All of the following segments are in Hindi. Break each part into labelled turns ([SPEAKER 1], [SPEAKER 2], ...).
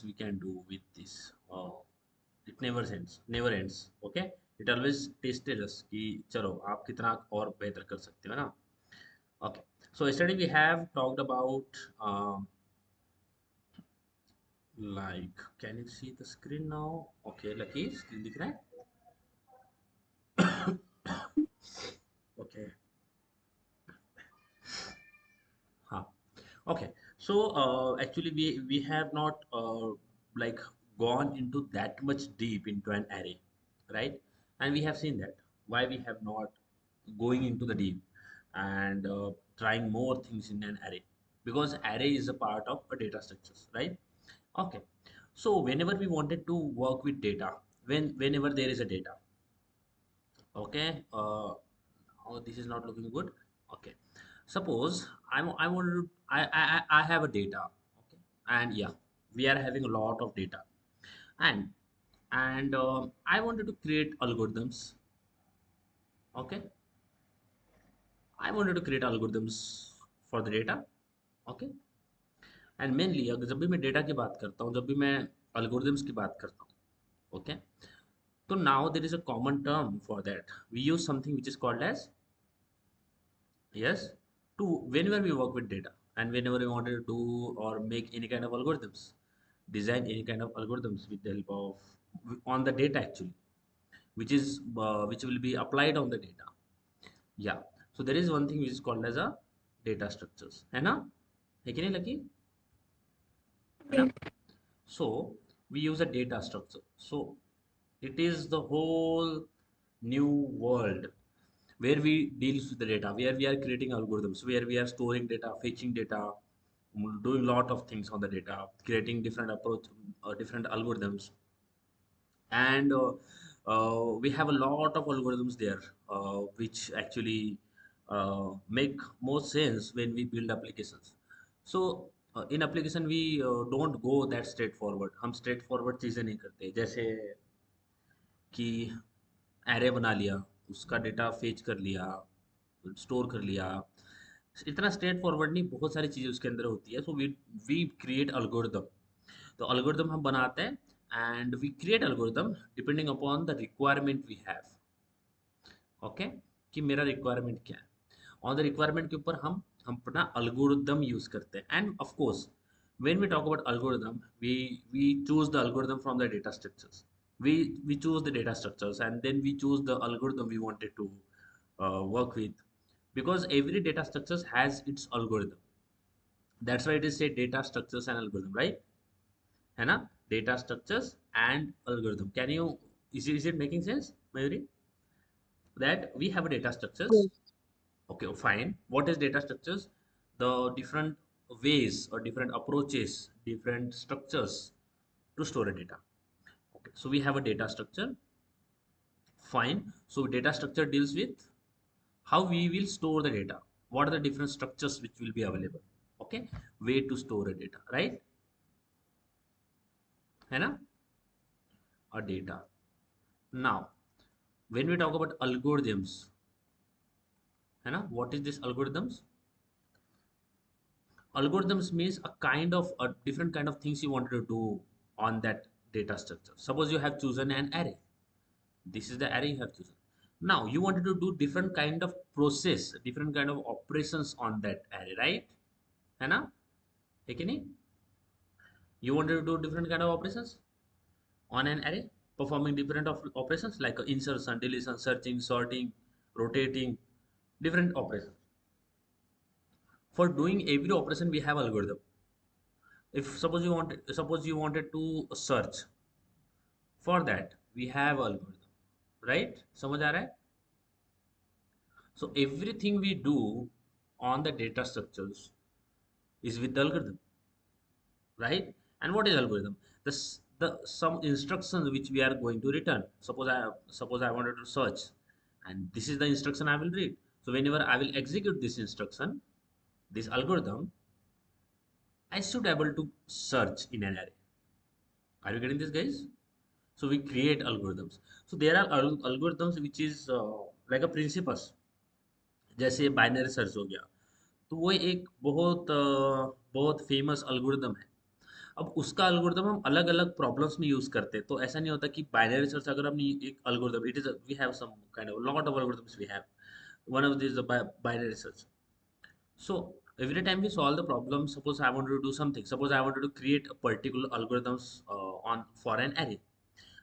[SPEAKER 1] we can do with this. It never ends. Okay, it always tested us कि चलो आप कितना और बेहतर कर सकते हो ना. Okay, so yesterday we have talked about like, can you see the screen now? Okay, lucky screen दिख रहा है. Okay, हाँ. Okay, so actually we have not like gone into that much deep into an array, right? And we have seen that why we have not going into the deep and trying more things in an array, because array is a part of a data structures, right? Okay, so whenever we wanted to work with data, whenever there is a data, okay, oh, this is not looking good. Okay, suppose I wanted to, I have a data. Okay, and yeah, we are having a lot of data, and I wanted to create algorithms. Okay, I wanted to create algorithms for the data. Okay, and mainly अगर जब भी मैं डेटा की बात करता हूँ, जब भी मैं algorithms की बात करता हूँ, okay, so now there is a common term for that. We use something which is called as, yes, to whenever we work with data and whenever we wanted to do or make any kind of algorithms, design any kind of algorithms with the help of on the data actually, which will be applied on the data. Yeah. So there is one thing which is called as a data structures. है ना? है कि नहीं लकी? है ना? So we use a data structure. So it is the whole new world where we deals with the data, where we are creating algorithms, where we are storing data, fetching data, doing lot of things on the data, creating different approach, different algorithms, and we have a lot of algorithms there, which actually make more sense when we build applications. So in application we don't go that straightforward. हम straightforward चीज़ें नहीं करते, जैसे कि एरे बना लिया, उसका डेटा फेच कर लिया, स्टोर कर लिया. इतना स्ट्रेट फॉरवर्ड नहीं, बहुत सारी चीज़ें उसके अंदर होती है. So we create algorithm. तो अल्गोरिदम हम बनाते हैं and we create algorithm depending upon the requirement we have. Okay, कि मेरा रिक्वायरमेंट क्या है, ऑन द रिक्वायरमेंट के ऊपर हम अपना अल्गोरिदम यूज करते हैं. End of course when we talk about algorithm, we choose the algorithm from the data structures. We choose the data structures and then we choose the algorithm we wanted to work with, because every data structures has its algorithm. That's why it is said data structures and algorithm, right? है ना? Data structures and algorithm. Can you, is it making sense, Mayuri? That we have a data structures.
[SPEAKER 2] Yes.
[SPEAKER 1] Okay, fine. What is data structures? The different ways or different approaches, different structures to store a data. Okay, so we have a data structure. Fine. So data structure deals with how we will store the data. What are the different structures which will be available? Okay, way to store a data, right? है ना? A data. Now, when we talk about algorithms, है ना? What is this algorithms? Algorithms means a different kind of things you wanted to do on that data structure. Suppose you have chosen an array. This is the array you have chosen. Now you wanted to do different kind of process, different kind of operations on that array, right? है ना? है कि नहीं? You wanted to do different kind of operations on an array, performing different of operations like insertion, deletion, searching, sorting, rotating, different operations. For doing every operation we have algorithm. If suppose you wanted to search, for that we have algorithm, right? समझ आ रहा है? So everything we do on the data structures is with the algorithm, right? And what is algorithm? The some instructions which we are going to return. Suppose I wanted to search, and this is the instruction I will read. So whenever I will execute this instruction, this algorithm, I should able to search in an array. Are you getting this, guys? So we create algorithms. So there are algorithms which is like a principles. जैसे बाइनरी सर्च हो गया, तो वो एक बहुत बहुत फेमस algorithm है. अब उसका एल्गोरिदम हम अलग अलग प्रॉब्लम्स में यूज करते हैं, तो ऐसा नहीं होता कि बाइनरी सर्च अगर हमने एक algorithm, it is we have some kind of lot of algorithms we have, one of these is the binary search. So every time we solve the problem, suppose I wanted to do something, suppose I wanted to create a particular algorithms on for an array,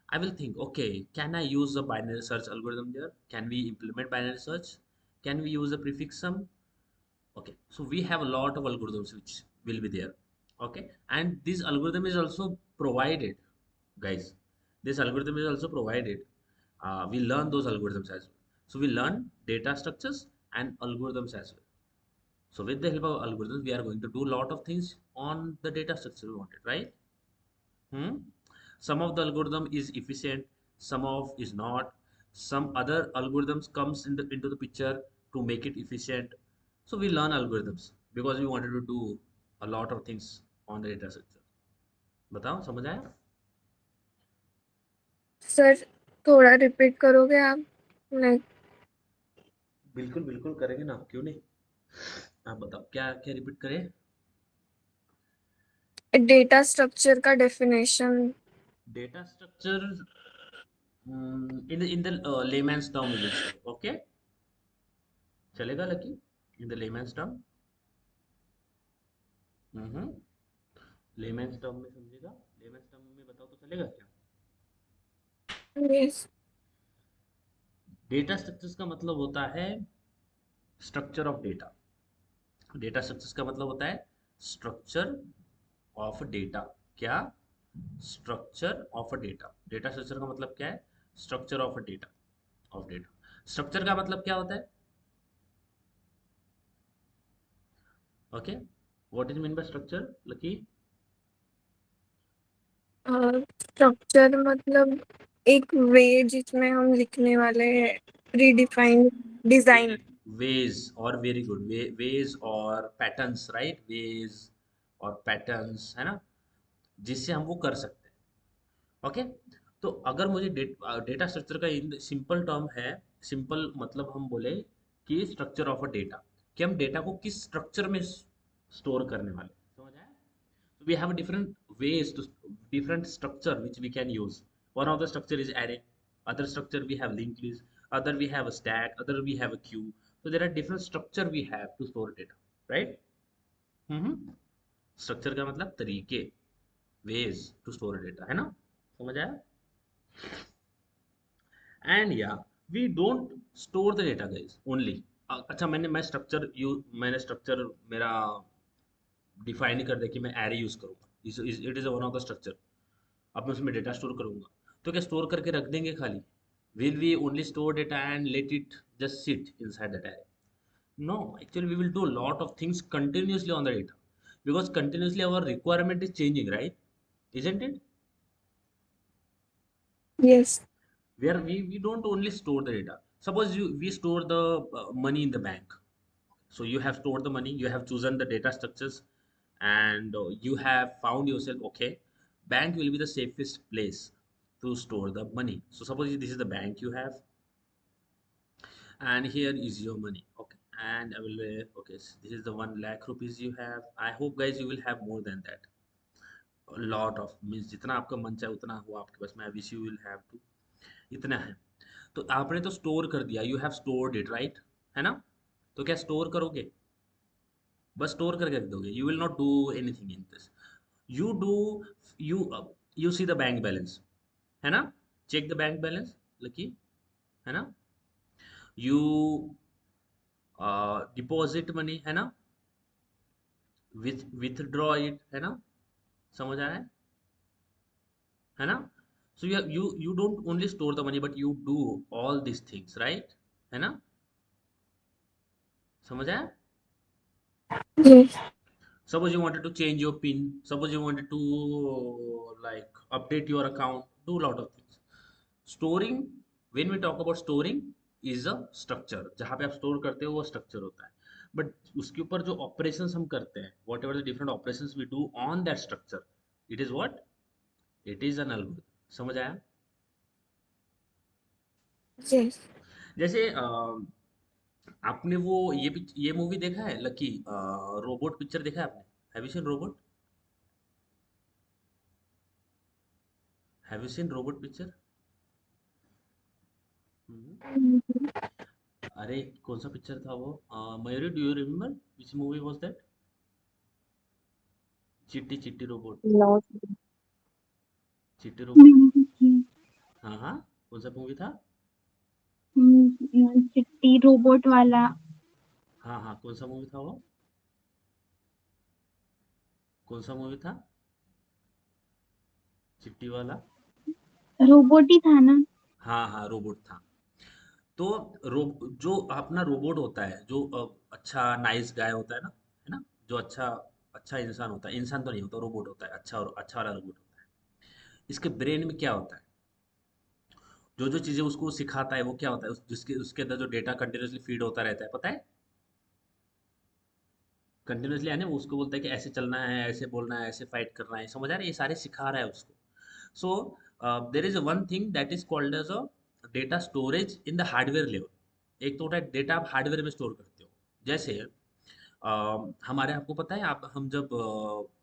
[SPEAKER 1] I will think, okay, can I use the binary search algorithm there? Can we implement binary search? Can we use a prefix sum? Okay, so we have a lot of algorithms which will be there. Okay, and this algorithm is also provided, guys. This algorithm is also provided. We learn those algorithms as well. So we learn data structures and algorithms as well. So with the help of algorithms, we are going to do a lot of things on the data structure we wanted, right? Hmm? Some of the algorithm is efficient, some of is not. Some other algorithms comes into the picture to make it efficient. So we learn algorithms because we wanted to do a lot of things on the data structure. बताओ समझ आया?
[SPEAKER 2] सर थोड़ा रिपीट करोगे आप? लाइक
[SPEAKER 1] बिल्कुल बिल्कुल करेंगे ना, क्यों नहीं। आप बताओ क्या क्या रिपीट करें।
[SPEAKER 2] डेटा स्ट्रक्चर का definition.
[SPEAKER 1] Data structure in the layman's term we will say, okay, चलेगा lucky, in the layman's term। Hmm, layman's term में समझेगा, लेमैन्स टर्म में बताओ तो चलेगा क्या।
[SPEAKER 2] यस।
[SPEAKER 1] डेटा स्ट्रक्चर्स का मतलब होता है structure of data. Data structures का मतलब होता है स्ट्रक्चर ऑफ डेटा। क्या? Structure of data. Data structure का मतलब क्या है? Structure of data, of data. Structure का मतलब क्या होता है? Okay, what is mean by structure lucky?
[SPEAKER 2] Structure मतलब एक वे जिसमें हम लिखने वाले प्रीडिफाइंड डिजाइन।
[SPEAKER 1] वेरी वेज और वेरी गुड, वेज और पैटर्न्स, राइट, वेज और पैटर्न्स, है ना, जिससे हम वो कर सकते हैं। ओके, तो अगर मुझे डेटा स्ट्रक्चर का सिंपल टर्म है, सिंपल मतलब हम बोले कि स्ट्रक्चर ऑफ अ डेटा, कि हम डेटा को किस स्ट्रक्चर में स्टोर करने वाले, समझ आया। So we have a different ways to different structure which we can use. One of the structure is array, other structure we have linked list, other we have a stack, other we have a queue. So there are different structure we have to store data, right? Hmm, structure का मतलब तरीके, वेज टू स्टोर डेटा, है ना, समझ आया। एंड या we don't store the data guys only. अच्छा, मैं स्ट्रक्चर मैंने स्ट्रक्चर मेरा डिफाइन ही कर दिया कि मैं एरे यूज करूंगा, it is one of the structure. अब मैं उसमें डेटा स्टोर करूंगा, तो क्या स्टोर करके रख देंगे खाली? Will we only store data and let it just sit inside that array? No, actually we will do a lot of things continuously on the data, because continuously our requirement is changing, right? Isn't it?
[SPEAKER 2] Yes.
[SPEAKER 1] Where we don't only store the data. Suppose we store the money in the bank. So you have stored the money, you have chosen the data structures, and you have found yourself, okay, bank will be the safest place to store the money. So suppose this is the bank you have, and here is your money, okay, and I will okay, so this is the 1 lakh rupees you have. I hope guys you will have more than that, a lot of, means जितना आपका मन चाहे उतना हो आपके पास में, I wish you will have to, इतना है। तो आपने तो स्टोर कर दिया, you have stored it, right, है ना। तो क्या स्टोर करोगे? बस स्टोर करके रख दोगे, you will not do anything in this. You do, you you see the bank balance, है ना, check the bank balance Lucky, है ना, यू डिपॉजिट मनी, है ना, विथड्रॉ इट, है ना, समझ आ रहा है ना। So you don't only store the money but you do all this things, right, है ना, समझ आया।
[SPEAKER 2] Yes.
[SPEAKER 1] Suppose you wanted to change your PIN, suppose you wanted to like update your account, do a lot of things. Storing, when we talk about storing, is a structure। जहाँ पे आप स्टोर करते हो वो स्ट्रक्चर होता है, बट उसके ऊपर जो ऑपरेशंस हम करते हैं, whatever the different operations we do on that structure, it is what, it is an algorithm. समझ आया।
[SPEAKER 2] यस।
[SPEAKER 1] जैसे आपने वो ये मूवी देखा है लकी, रोबोट पिक्चर देखा है आपने? Have you seen robot? Have you seen robot picture? अरे कौन सा पिक्चर था वो? Mayuri, do you remember which movie was that? चिट्टी चिट्टी रोबोट।
[SPEAKER 3] नो।
[SPEAKER 1] चिट्टी रोबोट। हाँ हाँ, कौन सा मूवी था?
[SPEAKER 3] चिट्टी रोबोट वाला।
[SPEAKER 1] हाँ हाँ, कौन सा मूवी था वो? कौन सा मूवी था चिट्टी वाला?
[SPEAKER 3] रोबोट ही था ना।
[SPEAKER 1] हाँ हाँ, रोबोट था। तो रो जो अपना रोबोट होता है, जो अच्छा नाइस गाय होता है ना, जो अच्छा अच्छा इंसान होता है, इंसान तो नहीं होता, रोबोट होता है, अच्छा और अच्छा वाला रोबोट होता है। इसके ब्रेन में क्या होता है? जो जो चीजें उसको सिखाता है वो क्या होता है? जिसके उसके अंदर जो डेटा कंटिन्यूअसली फीड होता रहता है, पता है? कंटिन्यूअसली यानी वो उसको बोलता है कि ऐसे चलना है, ऐसे बोलना है, ऐसे फाइट करना है, समझ आ रहा है? ये सारे सिखा रहा है उसको। So there is one thing that is called as a data storage in the hardware level. एक तो होता है डेटा आप हार्डवेयर में स्टोर करते हो। जैसे हमारे आपको पता है, आप हम जब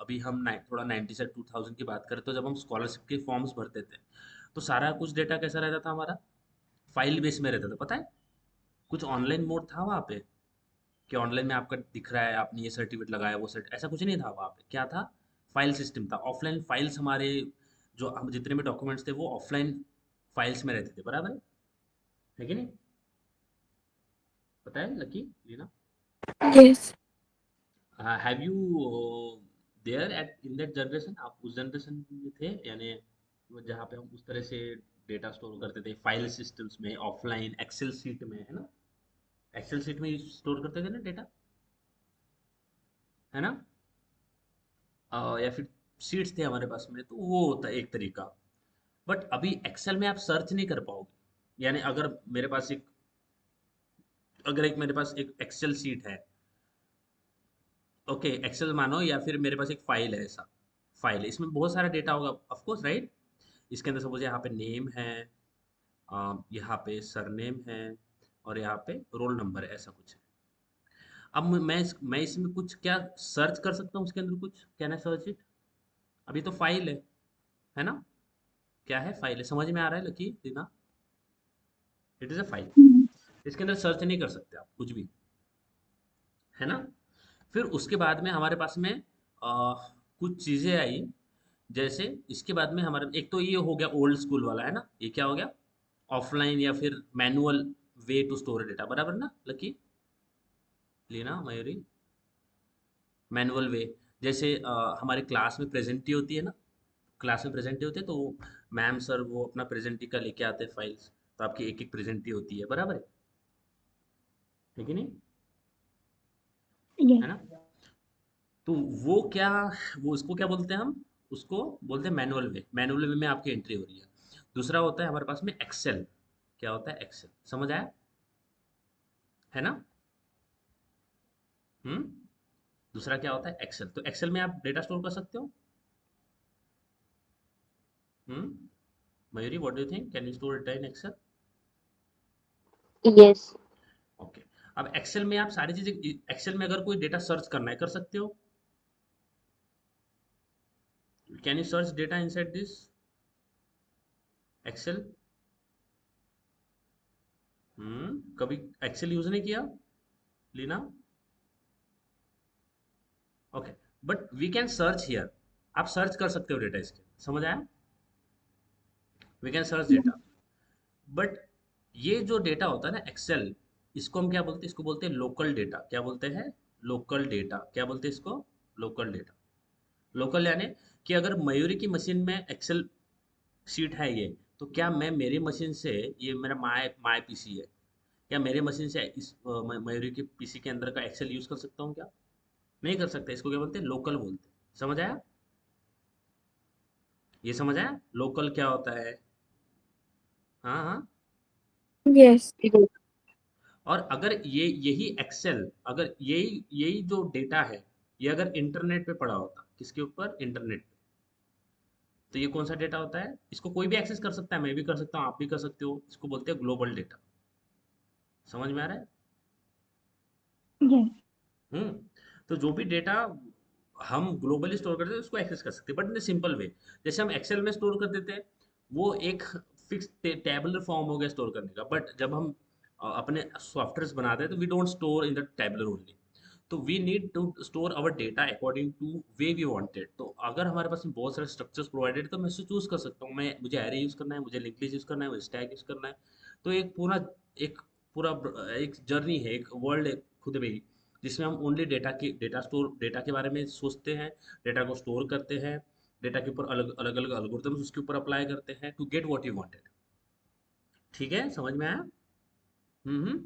[SPEAKER 1] अभी हम थोड़ा 90 से 2000 की बात करें, तो जब हम स्कॉलरशिप के फॉर्म्स भरते थे, तो सारा कुछ डेटा कैसा रहता था हमारा? फाइल बेस में रहता था, पता है? कुछ ऑनलाइन मोड था वहाँ पे कि ऑनलाइन में आपका दिख रहा है, आपने ये सर्टिफिकेट लगाया, वो सर्ट ऐसा कुछ नहीं था वहाँ पे। क्या था? फाइल सिस्टम था। ऑफलाइन फाइल्स हमारे, जो हम जितने भी डॉक्यूमेंट्स थे वो ऑफलाइन फाइल्स में रहते थे, बराबर है कि नहीं? पता है Lucky, Leena?
[SPEAKER 2] Yes.
[SPEAKER 1] Have you there at in that generation? आप उस जनरेशन में थे यानी वो जहाँ पे हम उस तरह से डेटा स्टोर करते थे फाइल सिस्टम्स में, ऑफलाइन एक्सेल सीट में, है ना? एक्सेल सीट में स्टोर करते थे ना डेटा, है ना? या फिर शीट्स थे हमारे पास में, तो वो होता है एक तरीका। बट अभी एक्सेल में आप सर्च नहीं कर पाओगे। यानी अगर एक मेरे पास एक एक्सेल सीट है, ओके, एक्सेल मानो, या फिर मेरे पास एक फाइल है, ऐसा फाइल है, इसमें बहुत सारा डेटा होगा, ऑफ कोर्स, राइट? इसके अंदर सपोज यहाँ पे नेम है, यहाँ पे सरनेम है, और यहाँ पे रोल नंबर है, ऐसा कुछ है। अब मैं इसमें कुछ क्या सर्च कर सकता हूँ? उसके अंदर कुछ, कैन आई सर्च इट? अभी तो फाइल है ना? क्या है? फाइल है, समझ में आ रहा है lucky Dina? It is a file. इसके अंदर सर्च नहीं कर सकते आप कुछ भी, है ना? फिर उसके बाद में हमारे पास में कुछ चीज़ें आई। जैसे इसके बाद में हमारे एक तो ये हो गया ओल्ड स्कूल वाला, है ना? ये क्या हो गया? ऑफलाइन या फिर manual way to store data, बराबर ना लकी, लीना, मयूरी? Manual way. जैसे हमारे क्लास में प्रेजेंटी होती है ना, क्लास में प्रेजेंटी होती है, तो मैम सर वो अपना प्रेजेंटी का लेके आते हैं फाइल्स, तो आपकी एक एक प्रेजेंटी होती है, बराबर है कि नहीं?
[SPEAKER 3] यस।
[SPEAKER 1] है ना? तो वो क्या, वो उसको क्या बोलते हैं हम? उसको बोलते हैं मैनुअल वे। मैनुअल वे में आपकी एंट्री हो रही है। दूसरा होता है हमारे पास में एक्सेल। क्या होता है? एक्सेल, समझ आया? है ना? हम्म। दूसरा क्या होता है? एक्सेल। तो एक्सेल में आप डेटा स्टोर कर सकते हो। Hmm. Mayuri, what do you think, can you store data in Excel?
[SPEAKER 3] Yes.
[SPEAKER 1] Okay. अब एक्सेल में आप सारी चीजें, एक्सेल में अगर कोई डेटा सर्च करना है, कर सकते हो। Can you search data inside this Excel? कभी एक्सेल यूज नहीं किया, Leena? Okay, but we can search here. आप सर्च कर सकते हो डेटा इसके, समझ आया? We can search data. But ये जो डेटा होता है ना एक्सेल, इसको हम क्या बोलते हैं? इसको बोलते हैं लोकल डेटा। क्या बोलते हैं? Local data. क्या बोलते हैं इसको? Local data. लोकल यानी कि अगर मयूरी की मशीन में एक्सेल शीट है ये, तो क्या मैं मेरी मशीन से, ये मेरा माय माय पीसी है, क्या मेरे मशीन से इस मयूरी की पीसी के अंदर का एक्सेल यूज कर सकता हूँ क्या? नहीं कर सकता। इसको क्या बोलते हैं? लोकल बोलते हैं। समझ आया? ये समझ आया लोकल क्या होता है? हाँ हाँ।
[SPEAKER 2] यस।
[SPEAKER 1] और अगर ये यही एक्सेल, अगर यही यही जो डेटा है, ये अगर इंटरनेट पे पड़ा होता, किसके ऊपर? इंटरनेट पे, तो ये कौन सा डेटा होता है? इसको कोई भी एक्सेस कर सकता है, मैं भी कर सकता हूँ, आप भी कर सकते हो। इसको बोलते हैं ग्लोबल डेटा। समझ में आ रहा है?
[SPEAKER 3] यस।
[SPEAKER 1] हम्म। तो जो भी डेटा हम ग्लोबली स्टोर करते हैं उसको एक्सेस कर सकते हैं, बट इन सिंपल वे। जैसे हम एक्सेल में स्टोर कर देते हैं, वो एक फिक्स टेबुलर फॉर्म हो गया स्टोर करने का। बट जब हम अपने सॉफ्टवेयर बनाते हैं तो we don't store in the tabular only, तो we need to store our data according to way we wanted. तो अगर हमारे पास में बहुत सारे स्ट्रक्चर्स प्रोवाइडेड है तो मैं इसे चूज कर सकता हूँ, मैं मुझे एरे यूज करना है, मुझे लिंक लिस्ट यूज करना है, मुझे स्टैक यूज करना है। तो एक पूरा एक जर्नी है, एक वर्ल्ड है खुद में ही, जिसमें हम ओनली डेटा के बारे में सोचते हैं, डेटा को स्टोर करते हैं, डेटा के ऊपर अलग अलग अलग एल्गोरिथम्स उसके ऊपर अप्लाई करते हैं to get what you wanted. ठीक है, समझ में आया? हम्म।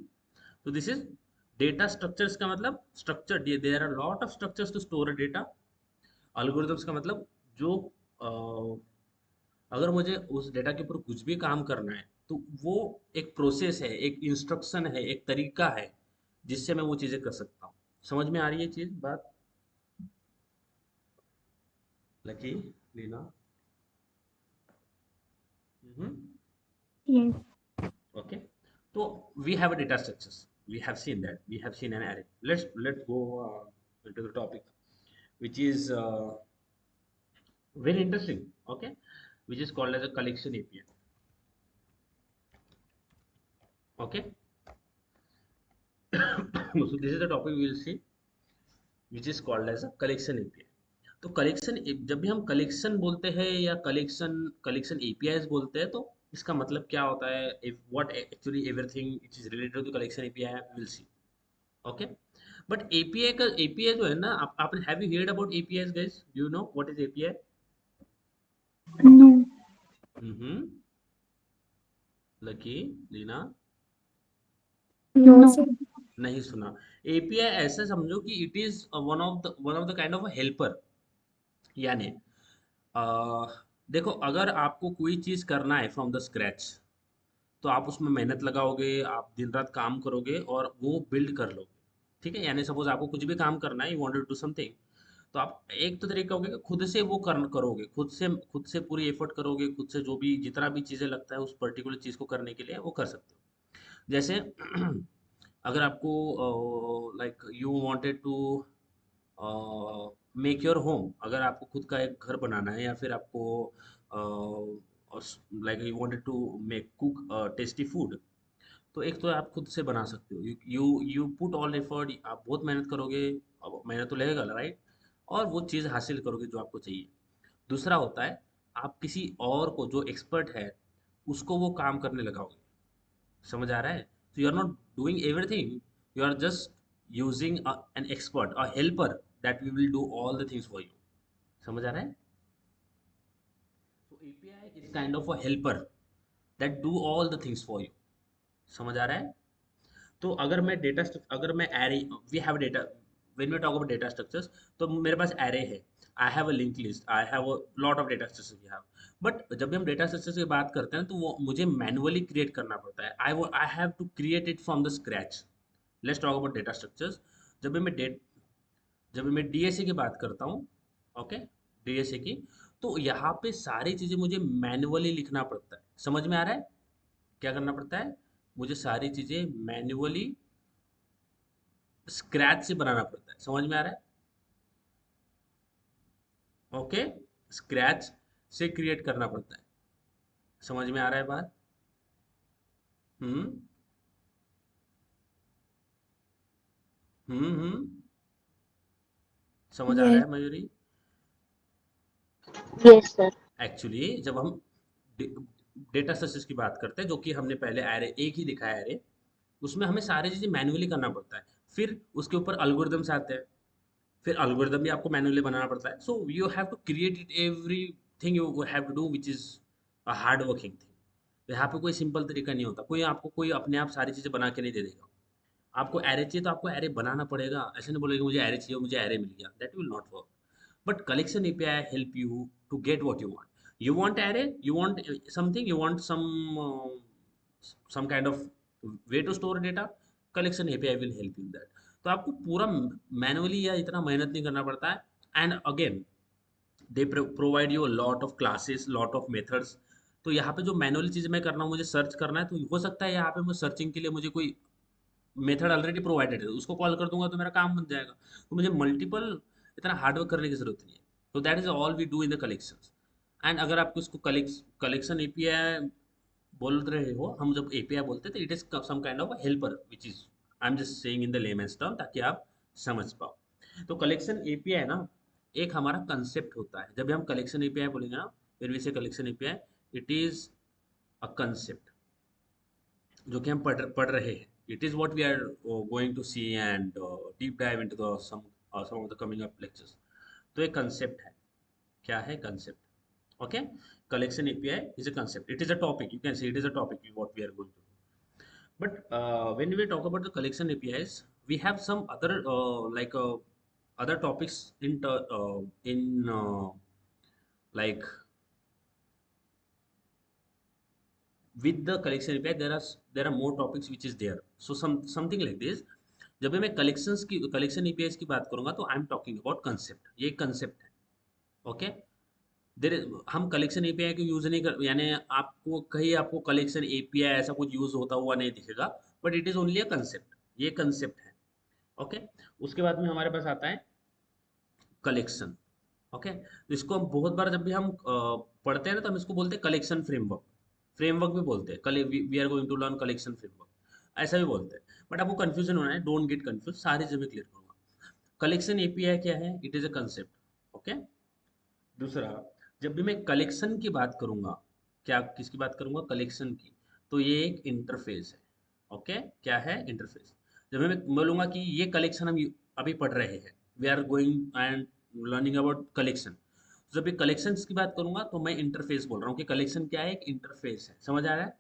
[SPEAKER 1] तो दिस इज डेटा स्ट्रक्चर्स का मतलब structure, there are lot of structures to store a data. Algorithms का मतलब जो अगर मुझे उस डेटा के ऊपर कुछ भी काम करना है तो वो एक प्रोसेस है, एक इंस्ट्रक्शन है, एक तरीका है जिससे मैं वो चीज़ें कर सकता हूँ। समझ में आ रही है चीज़ बात? Lucky, Leena? Hmm.
[SPEAKER 3] yes,
[SPEAKER 1] Okay, so we have a data structures, we have seen that, we have seen an array. Let's go into the topic, which is very interesting. Okay, which is called as a collection API. Okay, so this is the topic we will see, which is called as a collection API. तो कलेक्शन, जब भी हम कलेक्शन बोलते हैं या कलेक्शन कलेक्शन एपीआईज बोलते हैं तो इसका मतलब क्या होता है, if what actually everything it is related to collection API will see. Okay, but API का एपीआई जो है ना, आपने have you heard about APIs guys? You know what is API?
[SPEAKER 3] no,
[SPEAKER 1] hmm. Lucky, Leena?
[SPEAKER 2] No
[SPEAKER 3] no,
[SPEAKER 2] sir.
[SPEAKER 1] नहीं सुना? एपीआई ऐसे समझो कि it is one of the kind of helper. यानी अ, देखो, अगर आपको कोई चीज करना है फ्रॉम द स्क्रैच तो आप उसमें मेहनत लगाओगे, आप दिन रात काम करोगे और वो बिल्ड कर लोगे। ठीक है, यानी सपोज आपको कुछ भी काम करना है, you wanted to do something, तो आप एक तो तरीका होगा कि खुद से वो करोगे, खुद से पूरी एफर्ट करोगे, खुद से जो भी जितना भी चीज़ें लगता है उस पर्टिकुलर चीज़ को करने के लिए वो कर सकते हो। जैसे अगर आपको like you wanted to make your home, अगर आपको खुद का एक घर बनाना है या फिर आपको like you wanted to make cook tasty food, तो एक तो आप खुद से बना सकते हो, यू पुट ऑल एफर्ट, आप बहुत मेहनत करोगे, अब मेहनत तो लगेगा राइट, और वो चीज़ हासिल करोगे जो आपको चाहिए। दूसरा होता है, आप किसी और को जो एक्सपर्ट है उसको वो काम करने लगाओगे। समझ आ रहा है? तो you are not doing everything, you are just using an expert, a helper, that we will do all the things for you. समझ आ रहा है? So API is kind of a helper that do all the things for you. समझ आ रहा है? तो अगर मैं array, we have data, when we talk about data structures, तो मेरे पास एरे है, I have a link list, I have a lot of data structures we have. But जब भी हम डेटा स्ट्रक्चर्स की बात करते हैं तो वो मुझे मैन्युअली क्रिएट करना पड़ता है, I have to create it from the scratch. Let's talk about data structures. जब भी मैं डेट जब भी मैं डीएसए की बात करता हूँ, ओके, डीएसए की, तो यहाँ पे सारी चीज़ें मुझे मैन्युअली लिखना पड़ता है। समझ में आ रहा है? क्या करना पड़ता है? मुझे सारी चीज़ें मैन्युअली स्क्रैच से बनाना पड़ता है। समझ में आ रहा है? ओके, स्क्रैच से क्रिएट करना पड़ता है। समझ में आ रहा है बात? हम्म। हम्म। समझ आ रहा
[SPEAKER 2] यस।
[SPEAKER 1] है मयूरी?
[SPEAKER 4] Yes, sir.
[SPEAKER 1] एक्चुअली जब हम डेटा स्ट्रक्चर्स की बात करते हैं, जो कि हमने पहले एरे एक ही लिखा है एरे, उसमें हमें सारी चीज़ें मैन्युअली करना पड़ता है। फिर उसके ऊपर अल्गोरिदम्स आते हैं, फिर अल्गोरिदम भी आपको मैन्युअली बनाना पड़ता है। So you have to create it everything you have to do which is a hard working thing. यहाँ पे कोई सिंपल तरीका नहीं होता, कोई अपने आप सारी चीज़ें बना के नहीं दे देगा। आपको एरे चाहिए तो आपको एरे बनाना पड़ेगा, ऐसे नहीं बोलेगा मुझे एरे चाहिए मुझे एरे मिल गया, that will not work. But collection API help you to get what you want array, you want something, you want some kind of way to store data, collection API will help you in that। तो आपको पूरा मैनुअली या इतना मेहनत नहीं करना पड़ता है। And again they provide you lot of classes, lot of methods. तो यहाँ पे जो मैनुअली चीज़ मैं कर रहा हूँ, मुझे सर्च करना है, तो हो सकता है यहाँ पे मुझे सर्चिंग के लिए मुझे कोई मेथड ऑलरेडी प्रोवाइडेड है, उसको कॉल कर दूंगा तो मेरा काम बन जाएगा। तो मुझे मल्टीपल इतना हार्डवर्क करने की जरूरत नहीं है। तो that is all we do in the collections. And अगर आपको इसको कलेक्शन एपीआई बोल रहे हो, हम जब एपीआई बोलते हैं तो it is some kind of helper which is, I am just saying in the layman's term ताकि आप समझ पाओ। तो कलेक्शन एपीआई ना एक हमारा कंसेप्ट होता है। जब भी हम कलेक्शन एपीआई बोलेंगे ना, फिर भी से collection API it is a concept जो कि हम पढ़ रहे हैं। It is what we are going to see and deep dive into the some of the coming up lectures. तो एक कंसेप्ट है। क्या है concept? Okay, collection API is a concept, it is a topic, you can say it is a topic what we are going to do. But when we talk about the collection APIs, we have some other other topics in like with the collection API there are more topics which is there, so something like this। जब भी मैं कलेक्शन एपीआई की बात करूंगा तो I am talking about concept, ये कंसेप्ट है। ओके, देर हम कलेक्शन एपीआई को यूज नहीं कर, यानी आपको कहीं आपको कलेक्शन एपीआई ऐसा कुछ यूज होता हुआ नहीं दिखेगा, but it is only a concept, ये कंसेप्ट है। ओके, उसके बाद में हमारे पास आता है कलेक्शन। ओके, तो इसको हम बहुत बार जब भी हम पढ़ते हैं ना तो हम इसको बोलते हैं कलेक्शन फ्रेमवर्क, फ्रेमवर्क भी बोलते हैं, we are going to learn collection framework, ऐसा भी बोलते हैं। बट आपको कंफ्यूजन होना है, डोंट गेट कंफ्यूज, सारी चीजें क्लियर करूंगा। कलेक्शन एपीआई क्या है? It is a concept. Okay, दूसरा, जब भी मैं कलेक्शन की बात करूंगा, क्या किसकी बात करूंगा? कलेक्शन की, तो ये एक इंटरफेस है। ओके, क्या है? इंटरफेस। जब मैं बोलूंगा कि ये कलेक्शन हम अभी पढ़ रहे हैं, we are going and learning about collection, जब भी कलेक्शन की बात करूंगा तो मैं इंटरफेस बोल रहा हूँ कि कलेक्शन क्या है? एक इंटरफेस है। समझ आ रहा है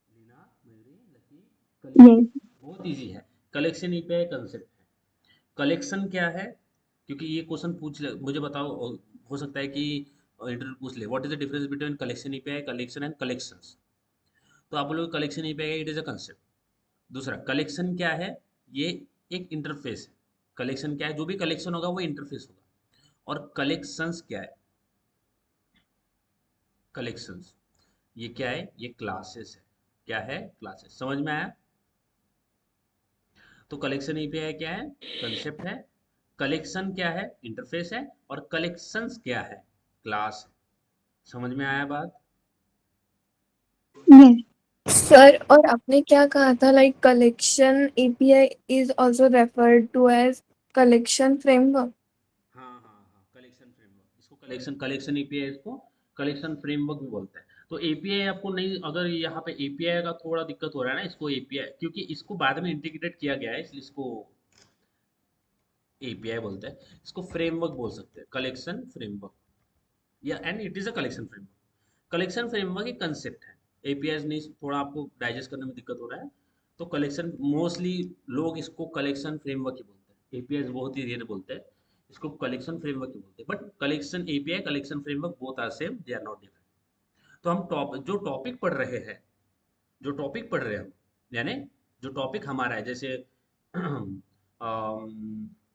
[SPEAKER 1] लीना, मेरी लकी? कलेक्शन
[SPEAKER 3] yes,
[SPEAKER 1] बहुत इजी है। कलेक्शन ही पे कंसेप्ट है। कलेक्शन क्या है? क्योंकि ये क्वेश्चन पूछ ले, मुझे बताओ, हो सकता है कि इंटरव्यू पूछ ले, what is the difference between collection API, collection and collections. तो आप बोलोगे collection API it is a concept. दूसरा, कलेक्शन क्या है? ये एक इंटरफेस है। कलेक्शन क्या है? जो भी कलेक्शन होगा वो इंटरफेस होगा। और कलेक्शंस क्या है? कलेक्शंस ये क्या है? ये क्लासेस है। क्या है? क्लासेस। समझ में आया? तो कलेक्शन एपीआई क्या है? कंसेप्ट है। कलेक्शन क्या है? इंटरफेस है। और कलेक्शंस क्या है? क्लास है। समझ में आया बात?
[SPEAKER 3] yes,
[SPEAKER 2] सर, और आपने क्या कहा था, like collection API is also referred to as collection framework?
[SPEAKER 1] हाँ हाँ हाँ, कलेक्शन फ्रेमवर्क, इसको कलेक्शन एपीआई, इसको कलेक्शन फ्रेमवर्क भी बोलते हैं। तो एपीआई आपको नहीं, अगर यहाँ पे एपीआई का थोड़ा दिक्कत हो रहा है ना, इसको एपीआई क्योंकि इसको बाद में इंटीग्रेट किया गया है इसलिए इसको एपीआई बोलते हैं। इसको फ्रेमवर्क बोल सकते हैं, कलेक्शन फ्रेमवर्क, या and it is a collection framework. Collection framework एक कंसेप्ट है। एपीआई नहीं, थोड़ा आपको डाइजेस्ट करने में दिक्कत हो रहा है तो कलेक्शन, मोस्टली लोग इसको कलेक्शन फ्रेमवर्क ही बोलते हैं, एपीआई बहुत ही रेयर बोलते हैं, इसको कलेक्शन फ्रेमवर्क ही बोलते हैं। But collection API, collection framework both are same, they are not different. तो हम जो टॉपिक पढ़ रहे हैं, जो टॉपिक पढ़ रहे हैं हम, यानी जो टॉपिक हमारा है, जैसे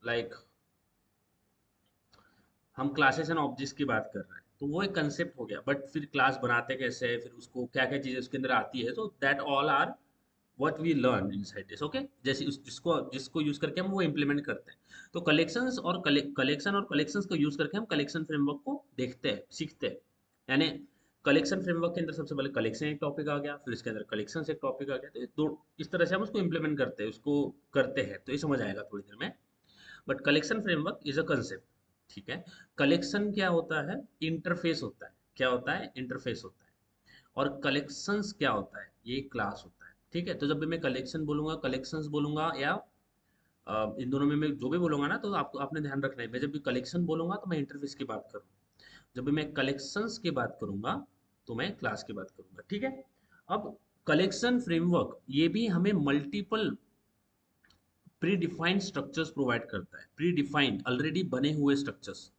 [SPEAKER 1] लाइक हम क्लासेस एंड ऑब्जेक्ट्स की बात कर रहे हैं तो वो एक कंसेप्ट हो गया। बट फिर क्लास बनाते कैसे है, फिर उसको क्या क्या चीजें उसके अंदर आती है, तो that all are what we learn inside this. Okay, जैसे जिसको जिसको यूज करके हम वो इम्प्लीमेंट करते हैं। तो कलेक्शंस और कलेक्शंस को यूज करके हम कलेक्शन फ्रेमवर्क को देखते हैं, सीखते हैं। यानी कलेक्शन फ्रेमवर्क के अंदर सबसे पहले कलेक्शन एक टॉपिक आ गया, फिर इसके अंदर कलेक्शन एक टॉपिक आ गया, तो ये दो इस तरह से हम उसको इम्प्लीमेंट करते हैं, उसको करते हैं, तो ये समझ आएगा थोड़ी देर में। But collection framework is a concept. ठीक है, कलेक्शन क्या होता है? इंटरफेस होता है। क्या होता है? इंटरफेस होता है। और कलेक्शंस क्या होता है? ये क्लास होता है। ठीक है, तो जब भी मैं कलेक्शन बोलूंगा, कलेक्शंस बोलूंगा, या इन दोनों में मैं जो भी बोलूंगा ना, तो आपको आपने ध्यान रखना है, मैं जब भी कलेक्शन बोलूंगा तो मैं इंटरफेस की बात करूंगा, जब भी मैं कलेक्शंस की बात करूंगा तो मैं क्लास की बात करूंगा। ठीक है, अब कलेक्शन फ्रेमवर्क ये भी हमें multiple predefined structures provide करता है, प्री डिफाइंड ऑलरेडी बने हुए स्ट्रक्चर्स।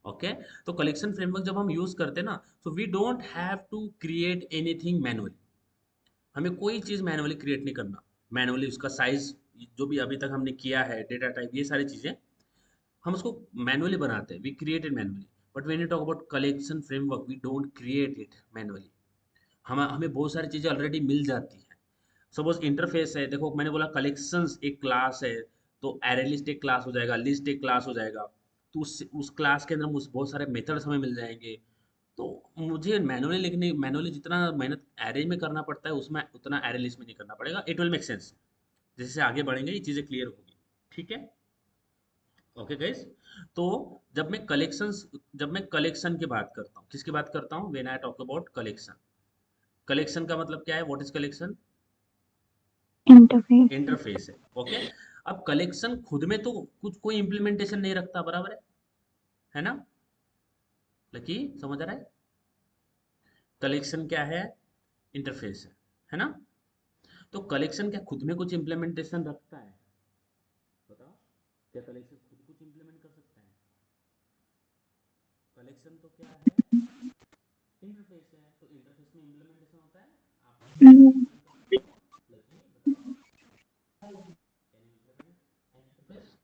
[SPEAKER 1] ओके, तो कलेक्शन फ्रेमवर्क जब हम यूज करते हैं ना, तो we don't have to create anything manually. हमें कोई चीज मैनुअली क्रिएट नहीं करना। मैनुअली उसका साइज जो भी अभी तक हमने किया है, डेटा टाइप, ये सारी चीजें हम उसको मैनुअली बनाते हैं, we create it manually. But when you talk about collection framework, we don't create it manually. हमें बहुत सारी चीजें ऑलरेडी मिल जाती है। सपोज इंटरफेस है, देखो मैंने बोला कलेक्शंस एक क्लास है, तो एरे लिस्ट एक क्लास हो जाएगा, लिस्ट एक क्लास हो जाएगा, तो उस क्लास के अंदर बहुत सारे मेथड्स हमें मिल जाएंगे। तो मुझे मैनुअली जितना मेहनत एरे में करना पड़ता है उसमें उतना एरे लिस्ट में नहीं करना पड़ेगा। It will make sense. जैसे आगे बढ़ेंगे ये चीज़ें क्लियर होगी। ठीक है। Okay guys. तो जब मैं कलेक्शन की बात करता हूँ, किसकी बात करता हूँ? When I talk about collection. Collection का मतलब क्या है? What is collection?
[SPEAKER 3] Interface.
[SPEAKER 1] Interface है। ओके। अब कलेक्शन खुद में तो कुछ कोई इंप्लीमेंटेशन नहीं रखता, बराबर है ना? लकी, समझ आ रहा है? कलेक्शन क्या है? इंटरफेस है ना? तो कलेक्शन क्या खुद में कुछ इंप्लीमेंटेशन रखता है? बताओ, क्या कलेक्शन खुद कुछ इंप्लीमेंट कर सकता है? कलेक्शन तो क्या है? इंटरफेस है। तो इंटरफेस में इंप्लीमेंटेशन होता है? आप बताओ, कैसे इंप्लीमेंट कर सकते हो? लकी, बताओ, can you implement an interface?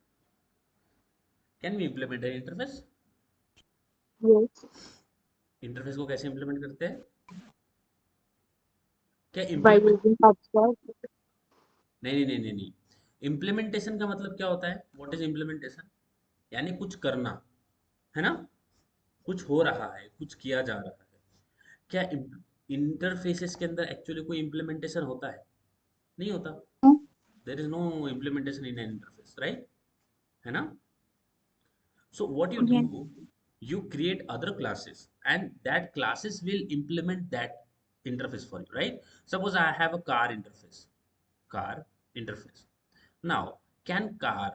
[SPEAKER 1] Can we implement an interface?
[SPEAKER 2] Yes.
[SPEAKER 1] Interface को कैसे इंप्लीमेंट करते हैं? क्या
[SPEAKER 2] By
[SPEAKER 1] इंप्लीमेंट?
[SPEAKER 2] using abstract.
[SPEAKER 1] नहीं। इम्प्लीमेंटेशन का मतलब क्या होता है? What is implementation? यानी कुछ करना, है ना? कुछ हो रहा है, कुछ किया जा रहा है। क्या इंटरफेसेस के अंदर एक्चुअली कोई इम्प्लीमेंटेशन होता है? नहीं होता। There is no implementation in an interface, right? है ना? So what you
[SPEAKER 3] yes.
[SPEAKER 1] do, you create other classes and that classes will implement that interface for you, right? Suppose I have a car interface. Now, can car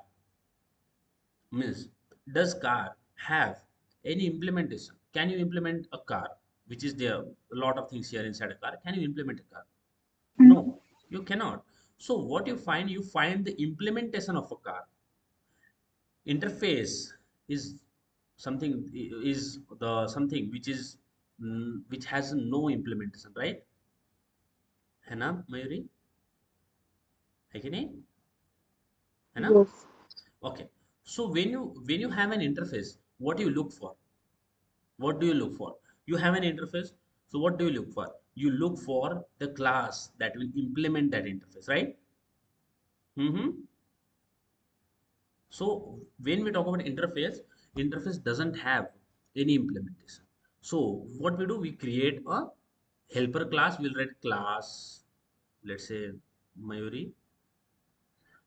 [SPEAKER 1] means does car have any implementation? Can you implement a car, which is there a lot of things here inside a car? Can you implement a car? No, you cannot. So what you find? You find the implementation of a car. Interface is something is the something which is which has no implementation, right? है ना मयूरी? है कि नहीं? है ना?
[SPEAKER 2] Yes.
[SPEAKER 1] Okay. So when you have an interface, what do you look for? What do you look for? You have an interface. So what do you look for? You look for the class that will implement that interface, right? Mm-hmm. So when we talk about interface doesn't have any implementation. So what we do, we create a helper class. We'll write class, let's say Mayuri,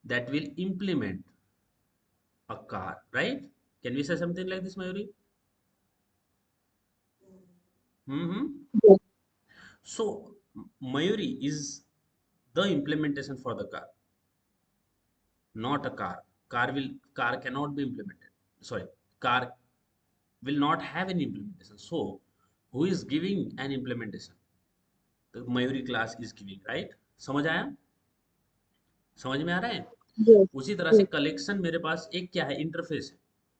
[SPEAKER 1] that will implement a car, right? Can we say something like this, Mayuri? Mm-hmm.
[SPEAKER 2] Yes.
[SPEAKER 1] So Mayuri is the implementation for the car, not a car. Car cannot be implemented. Sorry, car will not have any implementation. So who is giving an implementation? The Mayuri class is giving, right? समझ आया? समझ में आ रहा है?
[SPEAKER 2] Yes.
[SPEAKER 1] उसी तरह से
[SPEAKER 2] Yes.
[SPEAKER 1] कलेक्शन मेरे पास एक क्या है? इंटरफेस है।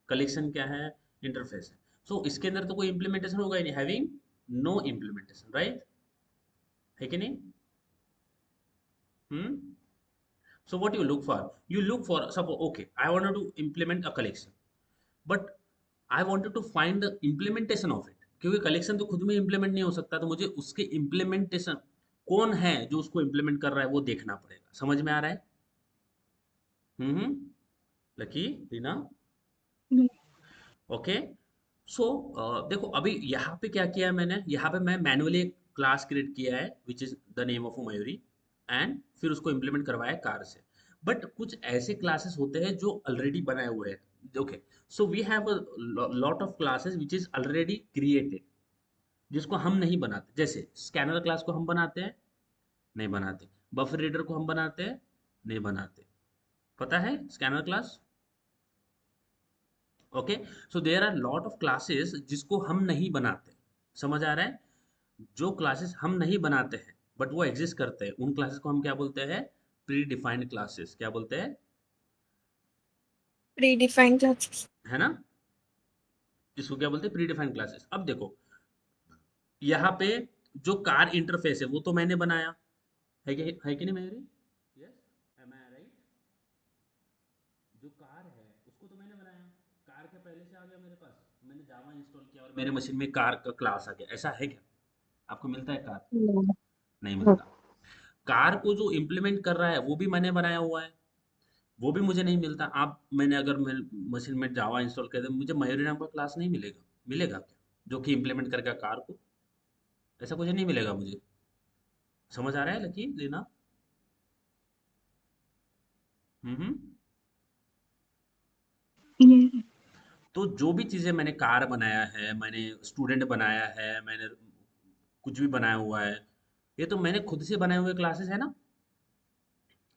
[SPEAKER 1] कलेक्शन क्या है? इंटरफेस है। सो इसके अंदर तो कोई इंप्लीमेंटेशन होगा ही नहीं, हैविंग नो इंप्लीमेंटेशन, राइट? है कि नहीं? हम्म। So what you look for? You look for, suppose, okay, I wanted to implement a collection, but I wanted to find the implementation of it. क्योंकि कलेक्शन तो खुद में इम्प्लीमेंट नहीं हो सकता, तो मुझे उसके इम्प्लीमेंटेशन कौन है जो उसको इम्प्लीमेंट कर रहा है वो देखना पड़ेगा। समझ में आ रहा है? Hmm. Lucky, Reena, okay. So देखो अभी यहाँ पे क्या किया है मैंने, यहाँ पे मैं मैनुअली एक क्लास क्रिएट किया है which is the name of Mayuri, and फिर उसको इम्प्लीमेंट करवाया है कार से। बट कुछ ऐसे क्लासेस होते हैं जो ऑलरेडी बनाए हुए हैं। Okay. So we have a lot of classes which is already created, जिसको हम नहीं बनाते। जैसे स्कैनर क्लास को हम बनाते हैं? नहीं बनाते। बफर रीडर को हम बनाते हैं? नहीं बनाते। पता है scanner class? Okay. So there are lot of classes जिसको हम नहीं बनाते। समझ आ रहा है? जो क्लासेस हम नहीं बनाते हैं बट वो एग्जिस्ट करते हैं, उन क्लासेस को हम क्या बोलते हैं? Pre defined classes. क्या बोलते हैं?
[SPEAKER 2] Predefined classes.
[SPEAKER 1] है ना? इसको क्या बोलते हैं? Pre defined classes. अब देखो यहाँ पे जो कार इंटरफेस है वो तो मैंने बनाया है कि नहीं मेरी? यस, एम आई राइट? जो कार है उसको तो मैंने बनाया। कार के पहले से आ गया मेरे पास, मैंने जावा इंस्टॉल किया और मेरे मशीन में कार का क्लास आ गया। ऐसा है क्या? आपको मिलता है कार?
[SPEAKER 2] No.
[SPEAKER 1] नहीं
[SPEAKER 2] No.
[SPEAKER 1] मिलता। कार को जो इम्प्लीमेंट कर रहा है वो भी मैंने बनाया हुआ है, वो भी मुझे नहीं मिलता। आप मैंने अगर मैं मशीन में जावा इंस्टॉल कर दे, मुझे मयूरी नाम का क्लास नहीं मिलेगा। मिलेगा क्या जो कि इम्प्लीमेंट करेगा कार को? ऐसा कुछ नहीं मिलेगा मुझे। समझ आ रहा है लकी लेना? हम्म।
[SPEAKER 3] yes,
[SPEAKER 1] तो जो भी चीज़ें मैंने कार बनाया है, मैंने स्टूडेंट बनाया है, मैंने कुछ भी बनाया हुआ है, ये तो मैंने खुद से बनाए हुए क्लासेस है ना।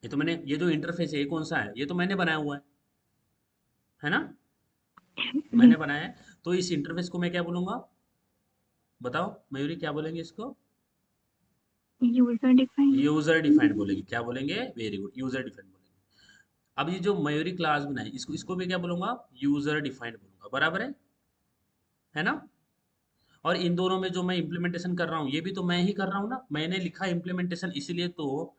[SPEAKER 1] ये तो मैंने, ये जो इंटरफेस है ये कौन सा है? ये तो मैंने बनाया हुआ है ना?
[SPEAKER 3] yes,
[SPEAKER 1] मैंने बनाया है। तो इस इंटरफेस को मैं क्या बोलूंगा? बताओ मयूरी, क्या बोलेंगे इसको?
[SPEAKER 3] user defined.
[SPEAKER 1] यूजर डिफाइंड बोलेंगे। क्या बोलेंगे? वेरी गुड, यूजर डिफाइंड बोलेंगे। अब ये जो मयूरी क्लास बनाई, इसको इसको भी क्या बोलूंगा? यूजर डिफाइंड बोलूंगा। बराबर है ना? और इन दोनों में जो मैं इम्प्लीमेंटेशन कर रहा हूँ, ये भी तो मैं ही कर रहा हूँ ना। मैंने लिखा इम्प्लीमेंटेशन, इसलिए तो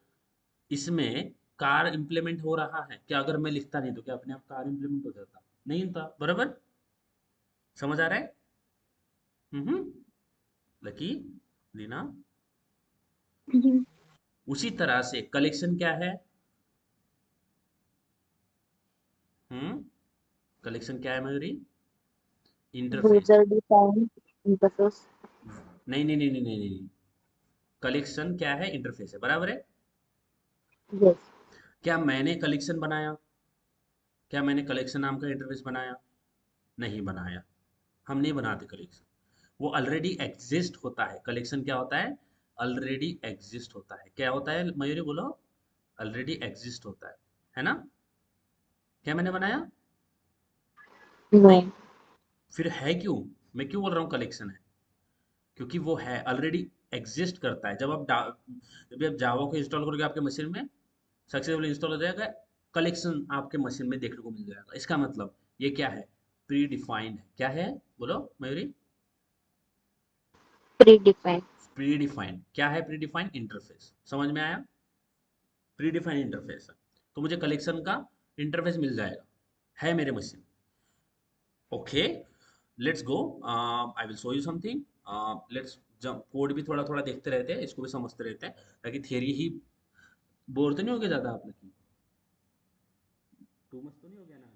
[SPEAKER 1] इसमें कार इम्प्लीमेंट हो रहा है। क्या अगर मैं लिखता नहीं तो क्या अपने आप कार इम्प्लीमेंट हो जाता? नहीं होता। बराबर? समझ आ रहा है? हम्म। लकी, लीना।
[SPEAKER 3] Yes,
[SPEAKER 1] उसी तरह से कलेक्शन क्या है? हम्म। कलेक्शन क्या है Mayuri? Interface.
[SPEAKER 4] User defined interface.
[SPEAKER 1] नहीं नहीं नहीं नहीं नहीं नहीं। कलेक्शन क्या है? इंटरफेस है। बराबर है?
[SPEAKER 4] Yes.
[SPEAKER 1] क्या मैंने कलेक्शन बनाया? क्या मैंने कलेक्शन नाम का इंटरफेस बनाया? नहीं बनाया। हम नहीं बनाते कलेक्शन। वो ऑलरेडी एग्जिस्ट होता है। कलेक्शन क्या होता है? ऑलरेडी एग्जिस्ट होता है। क्या होता है मयूरी, बोलो? ऑलरेडी एग्जिस्ट होता है ना? क्या मैंने बनाया? नहीं।
[SPEAKER 4] No.
[SPEAKER 1] फिर है क्यों? मैं क्यों बोल रहा हूँ कलेक्शन है? क्योंकि वो है, ऑलरेडी एग्जिस्ट करता है। जब आप जावा को इंस्टॉल करोगे आपके मशीन में, सक्सेसफुल इंस्टॉल हो जाएगा, कलेक्शन आपके मशीन में देखने को मिल जाएगा। इसका मतलब ये क्या है? प्री डिफाइंड है। क्या है? बोलो मयूरी।
[SPEAKER 4] Predefined.
[SPEAKER 1] प्री डिफाइंड क्या है? Pre defined interface. समझ में आया? प्री डिफाइंड इंटरफेस है। तो मुझे कलेक्शन का इंटरफेस मिल जाएगा, है मेरे machine. Okay, let's go. I will show you something. Let's जब कोड भी थोड़ा थोड़ा देखते रहते हैं, इसको भी समझते रहते हैं, ताकि थियरी ही बोर तो नहीं हो गया ज़्यादा आप लोग की? टू मच तो नहीं हो गया ना?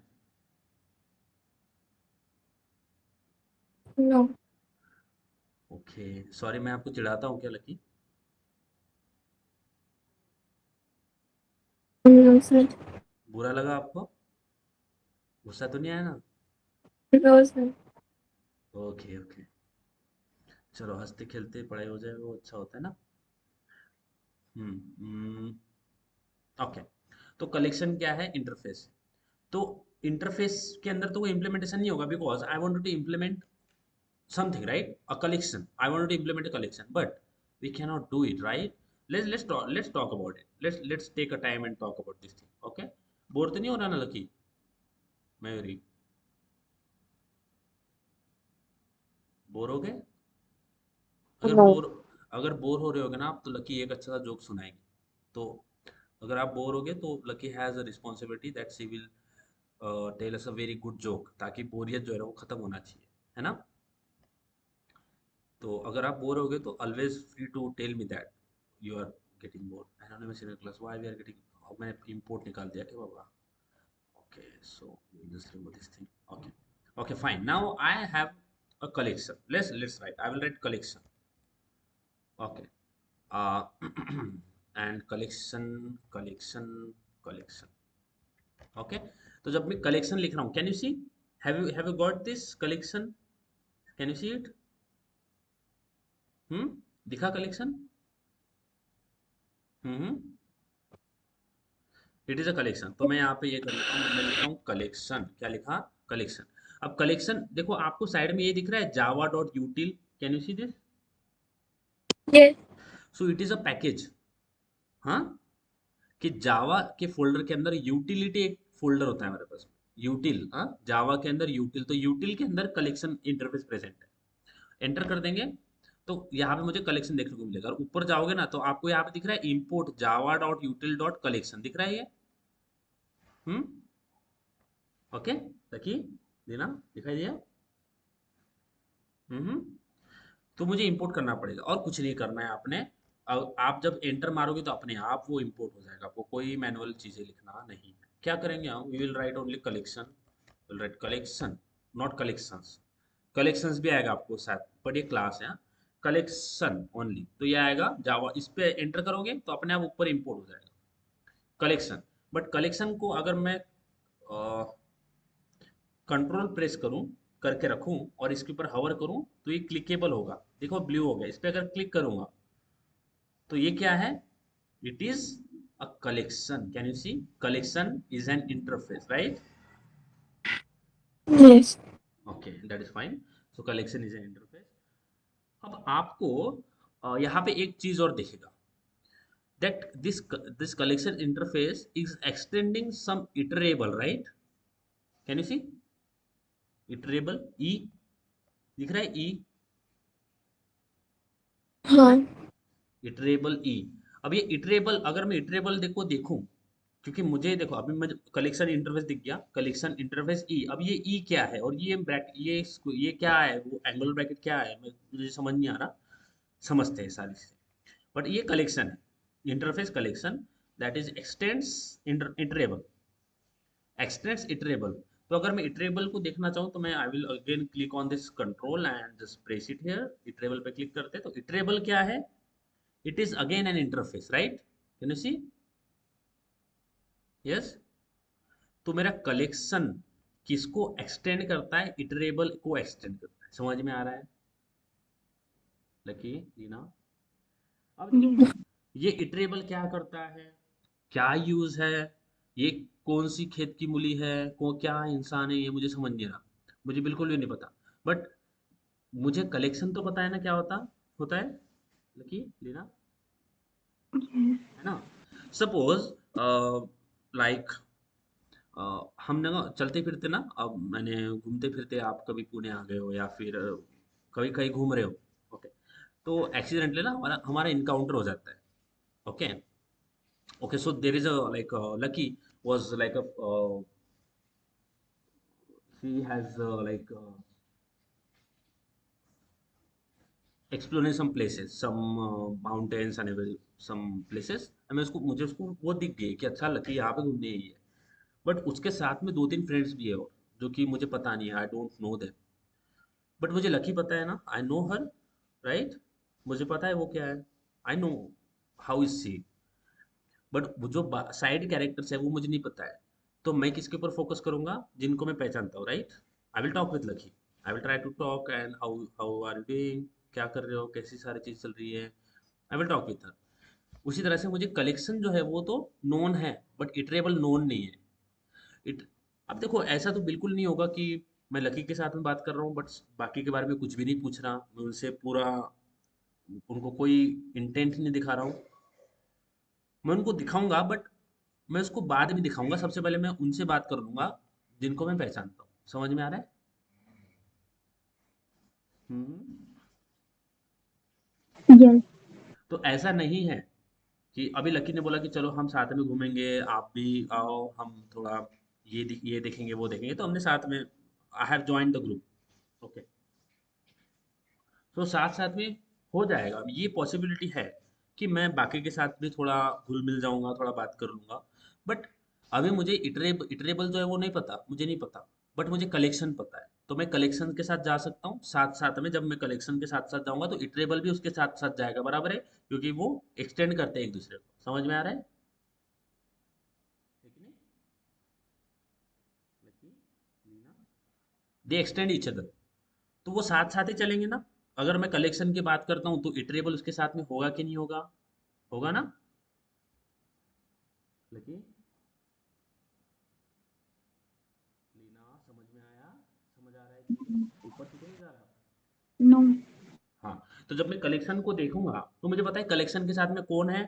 [SPEAKER 2] No.
[SPEAKER 1] ओके, सॉरी, मैं आपको चिढ़ाता हूँ क्या लकी?
[SPEAKER 2] No, sir.
[SPEAKER 1] बुरा लगा आपको? गुस्सा तो नहीं आया ना?
[SPEAKER 2] No, sir.
[SPEAKER 1] ओके ओके, चलो हंसते खेलते पढ़ाई हो जाए, वो अच्छा होता है ना। हम्म। ओके, तो कलेक्शन क्या है? इंटरफेस। तो इंटरफेस के अंदर तो कोई इम्प्लीमेंटेशन नहीं होगा, because I want to implement something, right? A collection. I want to implement a collection, but we cannot do it, right? Let's talk about it. Let's take a time and talk about this thing. Okay? Bore तो नहीं हो रहा ना लकी? मयूरी, बोर हो गए? अगर
[SPEAKER 4] No.
[SPEAKER 1] बोर अगर बोर हो रहे होगे ना आप, तो लकी एक अच्छा सा जोक सुनाएगी। तो अगर आप बोर हो गए तो Lucky has a responsibility that she will tell us a very good joke, ताकि बोरियत जो है ना वो खत्म होना चाहिए, है ना? तो अगर आप बोर हो गए तो always free to tell me that you are getting bore. Anonymous in class, why we are getting, मैंने इंपोर्ट निकाल दिया क्या बाबा? Okay, so just remove this thing. Okay okay, fine. Now I have a collection. Let's write. I will write collection. Okay. uh, and collection. Okay, तो जब मैं collection लिख रहा हूँ, can you see, have you got this collection? Can you see it? दिखा collection? Hmm. It is a collection. तो मैं यहाँ पे ये कर लेता हूँ, मैं लिखता हूँ कलेक्शन। क्या लिखा? कलेक्शन। अब कलेक्शन देखो, आपको साइड में ये दिख रहा है Java dot यूटिल। Can you see this?
[SPEAKER 2] Yes.
[SPEAKER 1] So it is a package. हाँ, कि जावा के फोल्डर के अंदर यूटिलिटी एक फोल्डर होता है हमारे पास, यूटिल। हाँ, जावा के अंदर यूटिल, तो यूटिल के अंदर कलेक्शन इंटरफेस प्रेजेंट है। एंटर कर देंगे तो यहाँ पे मुझे कलेक्शन देखने को मिलेगा। और ऊपर जाओगे ना तो आपको यहाँ पे दिख रहा है import Java dot यूटिल dot collection, दिख रहा है ये? हम्म। ओके, देखिए, देना, दिखाई दिया? हम्म। तो मुझे इंपोर्ट करना पड़ेगा, और कुछ नहीं करना है आपने। आप जब एंटर मारोगे तो अपने आप वो इंपोर्ट हो जाएगा, आपको कोई मैनुअल चीजें लिखना नहीं है। क्या करेंगे हम? We will write only collection, will write collection, not collections. Collections भी आएगा आपको साथ, बट ये क्लास है, कलेक्शन ओनली। तो ये आएगा जावा, इस पे एंटर करोगे तो अपने आप ऊपर इंपोर्ट हो जाएगा कलेक्शन। बट कलेक्शन को अगर मैं कंट्रोल प्रेस करूं, करके रखूं और इसके ऊपर हवर करूं तो ये क्लिकेबल होगा। देखो ब्लू हो गया, इस पे अगर क्लिक करूंगा तो ये क्या है? It is a collection. Can you see? Collection is an interface, right?
[SPEAKER 2] Yes.
[SPEAKER 1] Okay, that is fine. So collection is an interface. अब आपको यहाँ पे एक चीज और दिखेगा, that this collection interface is extending some iterable, right? Can you see iterable e? दिख रहा है e?
[SPEAKER 2] हाँ.
[SPEAKER 1] इटरेबल ई। अब ये इटरेबल, अगर मैं इटरेबल देखूं, क्योंकि मुझे देखो अभी मुझे कलेक्शन इंटरफेस दिख गया, कलेक्शन इंटरफेस ई। अब ये ई क्या है और ये ब्रैकेट, ये क्या है, वो एंगल ब्रैकेट क्या है, मुझे समझ नहीं आ रहा। समझते हैं सारी चीजें। बट ये कलेक्शन है, interface collection, that is extends iterable, extends iterable. तो अगर मैं इटरेबल को देखना चाहूँ तो मैं I will again click on this control and just press it here. Iterable पे क्लिक करते हैं तो इटरेबल क्या है? It is again an interface, right? Can you see? Yes. तो मेरा कलेक्शन किसको एक्सटेंड करता है? इटरेबल को एक्सटेंड करता है। समझ में आ रहा है लकी रीना? अब देखो,
[SPEAKER 3] Yes.
[SPEAKER 1] ये इटरेबल क्या करता है, क्या यूज है, ये कौन सी खेत की मूली है, को क्या इंसान है, ये मुझे समझ नहीं रहा, मुझे बिल्कुल भी नहीं पता। बट मुझे कलेक्शन तो पता है ना क्या होता होता है लकी रीना,
[SPEAKER 3] Yes.
[SPEAKER 1] है ना? सपोज लाइक हम ना चलते फिरते ना, अब मैंने घूमते फिरते, आप कभी पुणे आ गए हो या फिर कभी कहीं घूम रहे हो, ओके, तो एक्सीडेंटली ना हमारा हमारा इनकाउंटर हो जाता है। Okay, okay, so there is a like lucky was like a she has like exploring some places, some mountains and some places। मैं उसको, मुझे उसको वो दिख गई कि अच्छा लकी यहाँ पे घूमने आई है। बट उसके साथ में दो तीन फ्रेंड्स भी है और जो कि मुझे पता नहीं है, I don't know them. But मुझे लकी पता है ना, आई नो हर, राइट? मुझे पता है वो क्या है, I know how is see. But वो जो साइड कैरेक्टर्स है वो मुझे नहीं पता है। तो मैं किसके ऊपर फोकस करूंगा? जिनको मैं पहचानता हूँ, right? I will talk with Lucky, I will try to talk and how how are you doing, क्या कर रहे हो, कैसी सारी चीज चल रही है, आई विल टॉक विद हर। उसी तरह से मुझे कलेक्शन जो है वो तो नोन है, बट इटरेबल नोन नहीं है। इट अब देखो, ऐसा तो बिल्कुल नहीं होगा कि मैं लकी के साथ में बात कर रहा हूँ बट बाकी के बारे में कुछ भी नहीं पूछ रहा, मैं उनसे पूरा, उनको कोई इंटेंट नहीं दिखा रहा हूँ। मैं उनको दिखाऊंगा बट मैं उसको बाद में दिखाऊंगा, सबसे पहले मैं उनसे बात कर लूंगा जिनको मैं पहचानता हूँ। समझ में आ रहा है? हम्म।
[SPEAKER 3] Yes.
[SPEAKER 1] तो ऐसा नहीं है कि अभी लकी ने बोला कि चलो हम साथ में घूमेंगे, आप भी आओ, हम थोड़ा ये देखेंगे वो देखेंगे, तो हमने साथ में, I have join the group, okay. तो साथ साथ में हो जाएगा, ये पॉसिबिलिटी है कि मैं बाकी के साथ भी थोड़ा घुल मिल जाऊंगा, थोड़ा बात कर लूंगा। बट अभी मुझे इटरेबल जो है वो नहीं पता, मुझे नहीं पता। बट मुझे कलेक्शन पता है, तो मैं कलेक्शन के साथ जा सकता हूँ साथ साथ में। जब मैं कलेक्शन के साथ साथ जाऊंगा तो इटरेबल भी उसके साथ साथ जाएगा, बराबर है, क्योंकि वो एक्सटेंड करते हैं एक दूसरे को। समझ में आ रहा है? ठीक नहीं? दे एक्सटेंड ईच अदर, तो वो साथ साथ ही चलेंगे ना। अगर मैं कलेक्शन की बात करता हूँ तो इटरेबल उसके साथ में होगा कि नहीं होगा? होगा ना लकी? लीना, समझ में आया? समझ आ रहा है कि नहीं? ऊपर से तो नहीं जा रहा?
[SPEAKER 3] No.
[SPEAKER 1] हाँ। तो जब मैं कलेक्शन को देखूंगा तो मुझे पता है कलेक्शन के साथ में कौन है,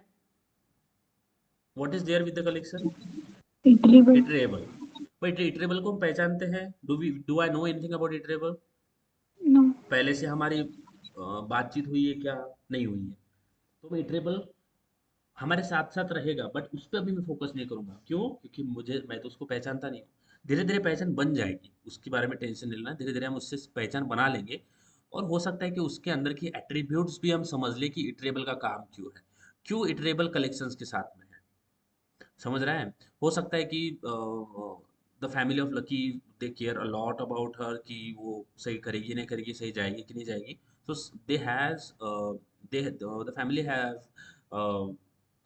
[SPEAKER 1] what is there with the collection?
[SPEAKER 3] Iterable.
[SPEAKER 1] Iterable. But iterable को हम पहचानते हैं, do I know anything about iterable?
[SPEAKER 3] No.
[SPEAKER 1] पहले से हमारी बातचीत हुई है क्या? नहीं हुई है। तो मैं इटरेबल हमारे साथ साथ रहेगा बट उस पर अभी मैं फोकस नहीं करूंगा। क्यों? क्योंकि मैं तो उसको पहचानता नहीं हूँ। धीरे धीरे पहचान बन जाएगी, उसके बारे में टेंशन नहीं लेना, धीरे धीरे हम उससे पहचान बना लेंगे। और हो सकता है कि उसके अंदर की एट्रीब्यूट्स भी हम समझ ले कि इटरेबल का काम क्यों है, क्यों इटरेबल कलेक्शंस के साथ में है। समझ रहा है? हो सकता है कि the family of lucky they care a lot about her कि वो सही करेगी नहीं करेगी, सही जाएगी कि नहीं जाएगी। तो they has they the family have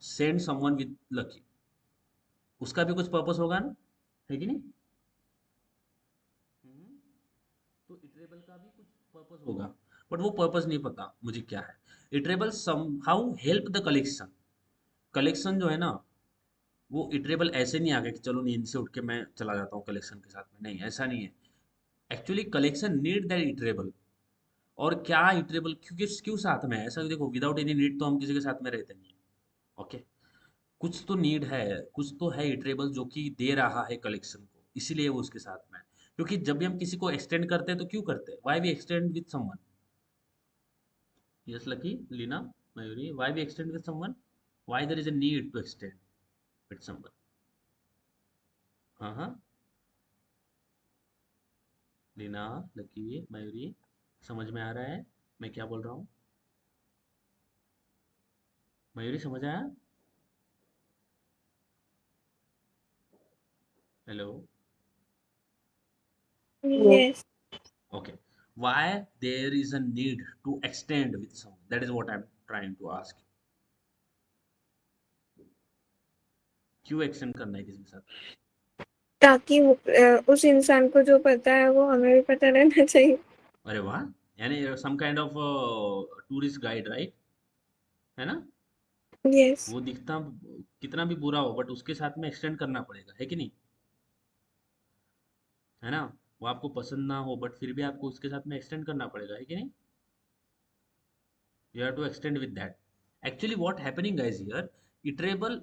[SPEAKER 1] send someone with lucky. उसका भी कुछ पर्पस होगा ना, है कि नहीं? हम्म। तो इटरेबल का भी कुछ पर्पस होगा, बट वो पर्पस नहीं पता मुझे क्या है। Iterable somehow help the collection. Collection जो है ना, वो इटरेबल ऐसे नहीं आ गया कि चलो नींद से उठ के मैं चला जाता हूँ कलेक्शन के साथ में, नहीं ऐसा नहीं है। Actually collection need that iterable. और क्या इटरेबल क्योंकि क्यों साथ में है ऐसा, देखो विदाउट एनी नीड तो हम किसी के साथ में रहते नहीं है। ओके, कुछ तो नीड है, कुछ तो है इटरेबल जो कि दे रहा है कलेक्शन को, इसीलिए वो उसके साथ में है। क्योंकि जब भी हम किसी को एक्सटेंड करते हैं तो क्यों करते हैं, why we extend with someone? Yes Lucky, Leena, Mayuri, why we extend with someone? Why there is a need to extend with someone? हाँ हाँ, लीना, लकी, मयूरी, समझ में आ रहा है मैं क्या बोल रहा हूँ? मयूरी समझ आया? Hello.
[SPEAKER 4] Yes.
[SPEAKER 2] Yes.
[SPEAKER 1] Okay. Why there is a need to extend with someone? That is what I'm trying to ask you. क्यों एक्सटेंड करना है किसी के साथ?
[SPEAKER 2] ताकि उस इंसान को जो पता है वो हमें भी पता रहना चाहिए।
[SPEAKER 1] अरे वाह, यानी some kind of tourist guide, right? है ना?
[SPEAKER 2] यस।
[SPEAKER 1] वो दिखता कितना भी बुरा हो बट उसके साथ में एक्सटेंड करना पड़ेगा, है कि नहीं? है ना? वो आपको पसंद ना हो बट फिर भी आपको उसके साथ में एक्सटेंड करना पड़ेगा, है कि नहीं? You have to extend with that. Actually what happening guys here, iterable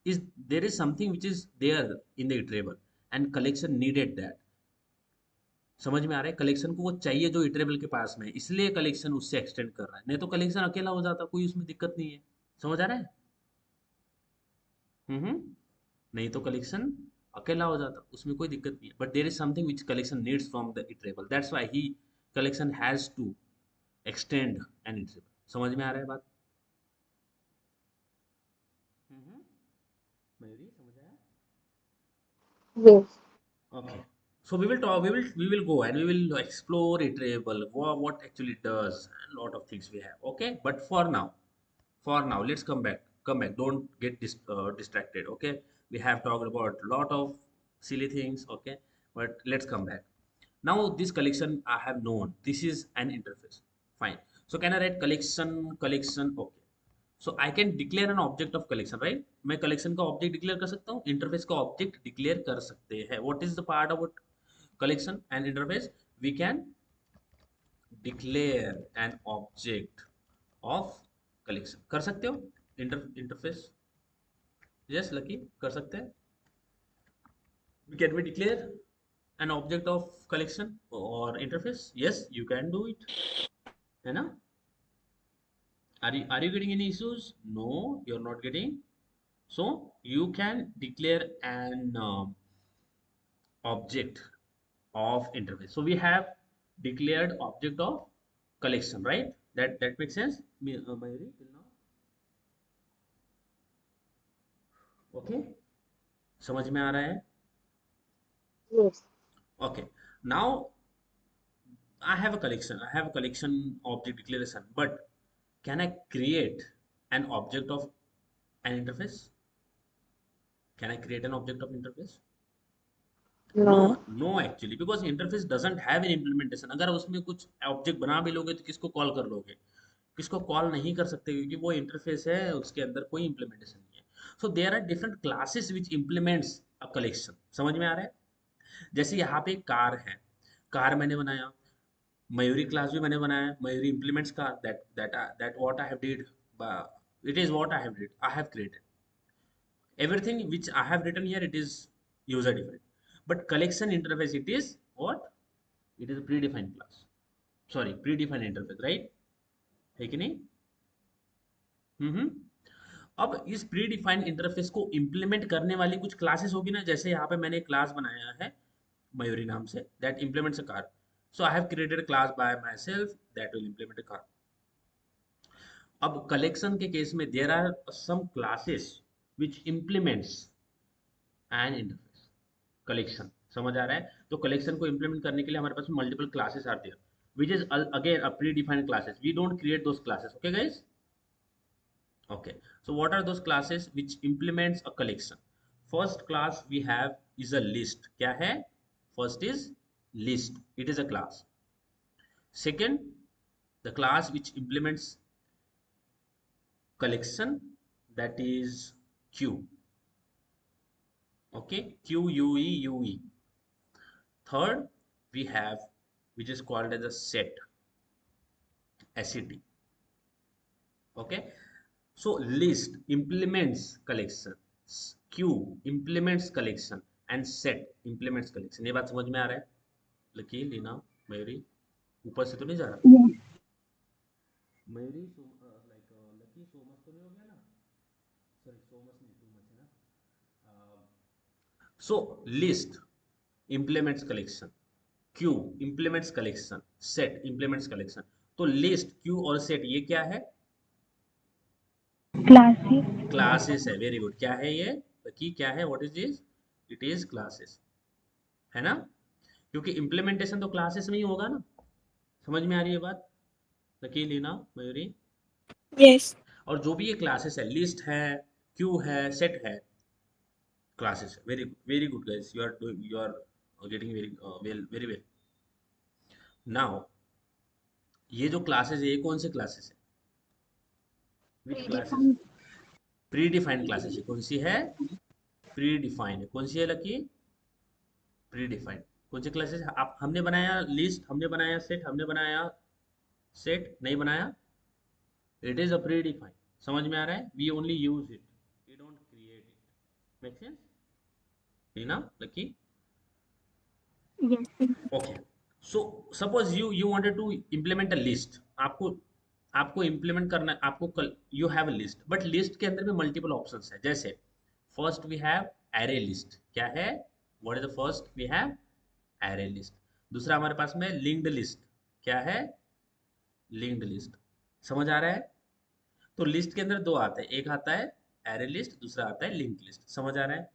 [SPEAKER 1] is, there is something which is there in the iterable and collection needed that. समझ में आ रहा है? कलेक्शन को वो चाहिए जो इटरेबल के पास में है, इसलिए कलेक्शन उससे एक्सटेंड कर रहा है, नहीं तो कलेक्शन अकेला हो जाता, कोई उसमें दिक्कत नहीं है। समझ आ रहा है? नहीं तो कलेक्शन अकेला हो जाता, उसमें कोई दिक्कत नहीं है, but there is something which collection needs from the iterable, that's why he collection has to extend an iterable. समझ में आ रहा है बात? हम्म। मयूरी समझ आया?
[SPEAKER 4] Yes.
[SPEAKER 1] Okay. So we will talk, we will go and we will explore iterable, what actually does, and lot of things we have. Okay. But for now, let's come back. Don't get distracted. Okay. We have talked about a lot of silly things. Okay. But let's come back. Now this collection I have known. This is an interface. Fine. So can I write collection? Okay. So I can declare an object of collection, right? मैं कलेक्शन का ऑब्जेक्ट डिक्लेयर कर सकता हूँ, इंटरफेस का ऑब्जेक्ट डिक्लेयर कर सकते हैं। What is the part of collection and interface? We can declare an object of collection. कर सकते हो इंटरफेस? यस लकी, कर सकते हैं। Can we declare an object of collection or interface? Yes, you can do it, है ना? Are you getting any issues? No, you're not getting. So you can declare an object of interface. So we have declared object of collection, right? That makes sense, Mayuri, till now? Okay, समझ में आ रहा है?
[SPEAKER 4] Yes.
[SPEAKER 1] Okay, now I have a collection object declaration, but can I create an object of an interface? Can I create an object of interface? No,
[SPEAKER 4] No.
[SPEAKER 1] No actually, because interface doesn't have an implementation. अगर उसमें कुछ ऑब्जेक्ट बना भी लोगे तो किसको कॉल कर लोगे? किसको कॉल नहीं कर सकते क्योंकि वो इंटरफेस है, उसके अंदर कोई इम्प्लीमेंटेशन नहीं है। So there are different classes which implements a collection. समझ में आ रहा है? जैसे यहाँ पे कार है, कार मैंने बनाया, मयूरी क्लास भी मैंने बनाया, Mayuri implements car, that what I have did, it is what I have did, I have created everything which I have written here, it is user defined. But collection interface, it is what? It is a predefined class. Sorry, predefined interface, right? है कि नहीं? हम्म। अब इस प्रीडिफाइंड इंटरफेस को इंप्लीमेंट करने वाली कुछ क्लासेस होगी ना, जैसे यहाँ पे मैंने एक क्लास बनाया है मयूरी नाम से, that implements a car. So I have created class by myself that will implement a car. अब कलेक्शन के केस में there are some classes which implements and interface collection. समझ आ रहा है? तो कलेक्शन को इंप्लीमेंट करने के लिए हमारे पास multiple classes are there which is again a predefined classes. We don't create those classes. Okay guys? Okay, so what are those classes which implements a collection? First class we have is a list. क्या है? First is list. It is a class. Second, the class which implements collection, that is queue. Okay, QUEUE. Third, we have which is called as a set, SET. Okay, so list implements collection, queue implements collection, and set implements collection. ये बात समझ में आ रहा है? लकी, लीना, मयूरी, ऊपर से तो नहीं जा रहा?
[SPEAKER 3] Yes.
[SPEAKER 1] Mayuri like lucky, so much तो नहीं हो गया ना? सॉरी, सो मच नहीं, टू मच है ना? So list implements collection, queue implements collection, set implements collection. तो list, queue और set ये क्या है?
[SPEAKER 3] Classes.
[SPEAKER 1] क्लासेस है। Very good. क्या है ये? की क्या है? What is this? It is classes, है ना? क्योंकि इम्प्लीमेंटेशन तो क्लासेस में ही होगा ना। समझ में आ रही है बात? लकी, लीना, मयूरी।
[SPEAKER 2] Yes.
[SPEAKER 1] और जो भी ये क्लासेस है, लिस्ट है, क्यू है, सेट है, क्लासेस है। Very very good guys, you are getting very well, very well. Now ये जो क्लासेस है, ये कौन से क्लासेस है? Which classes?
[SPEAKER 3] Predefined.
[SPEAKER 1] Predefined classes है। कौन सी है? प्री डिफाइंड है। कौन सी है लकी? Pre defined. कौन से क्लासेस? आप, हमने बनाया लिस्ट, हमने बनाया सेट, हमने बनाया सेट नहीं बनाया। It is a predefined. समझ में आ रहा है? We only use it, we don't create it. Make sense? ना Lucky?
[SPEAKER 3] Yes.
[SPEAKER 1] Okay, so suppose you wanted to implement a list. आपको आपको इम्प्लीमेंट करना है, आपको कल you have a list, but list के अंदर में मल्टीपल ऑप्शंस है। जैसे first we have array list. क्या है? What is the first? We have array list. दूसरा हमारे पास में लिंक्ड लिस्ट। क्या है? Linked list. समझ आ रहा है? तो लिस्ट के अंदर दो आते हैं, एक आता है एरे लिस्ट, दूसरा आता है लिंक्ड लिस्ट। समझ आ रहा है?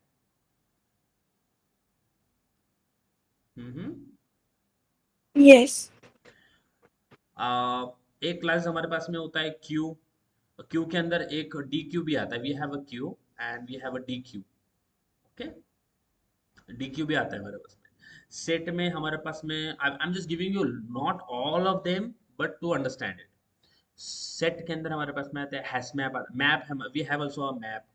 [SPEAKER 1] हम्म।
[SPEAKER 2] Yes.
[SPEAKER 1] एक क्लास हमारे पास में होता है क्यू। क्यू के अंदर एक डी क्यू भी आता है। We have a queue and we have a dequeue. Okay, dequeue भी आता है हमारे पास में। सेट में हमारे पास में, I am just giving you not all of them, but to understand it. Set के अंदर हमारे पास में आता है हैश मैप। मैप है, we have also a map.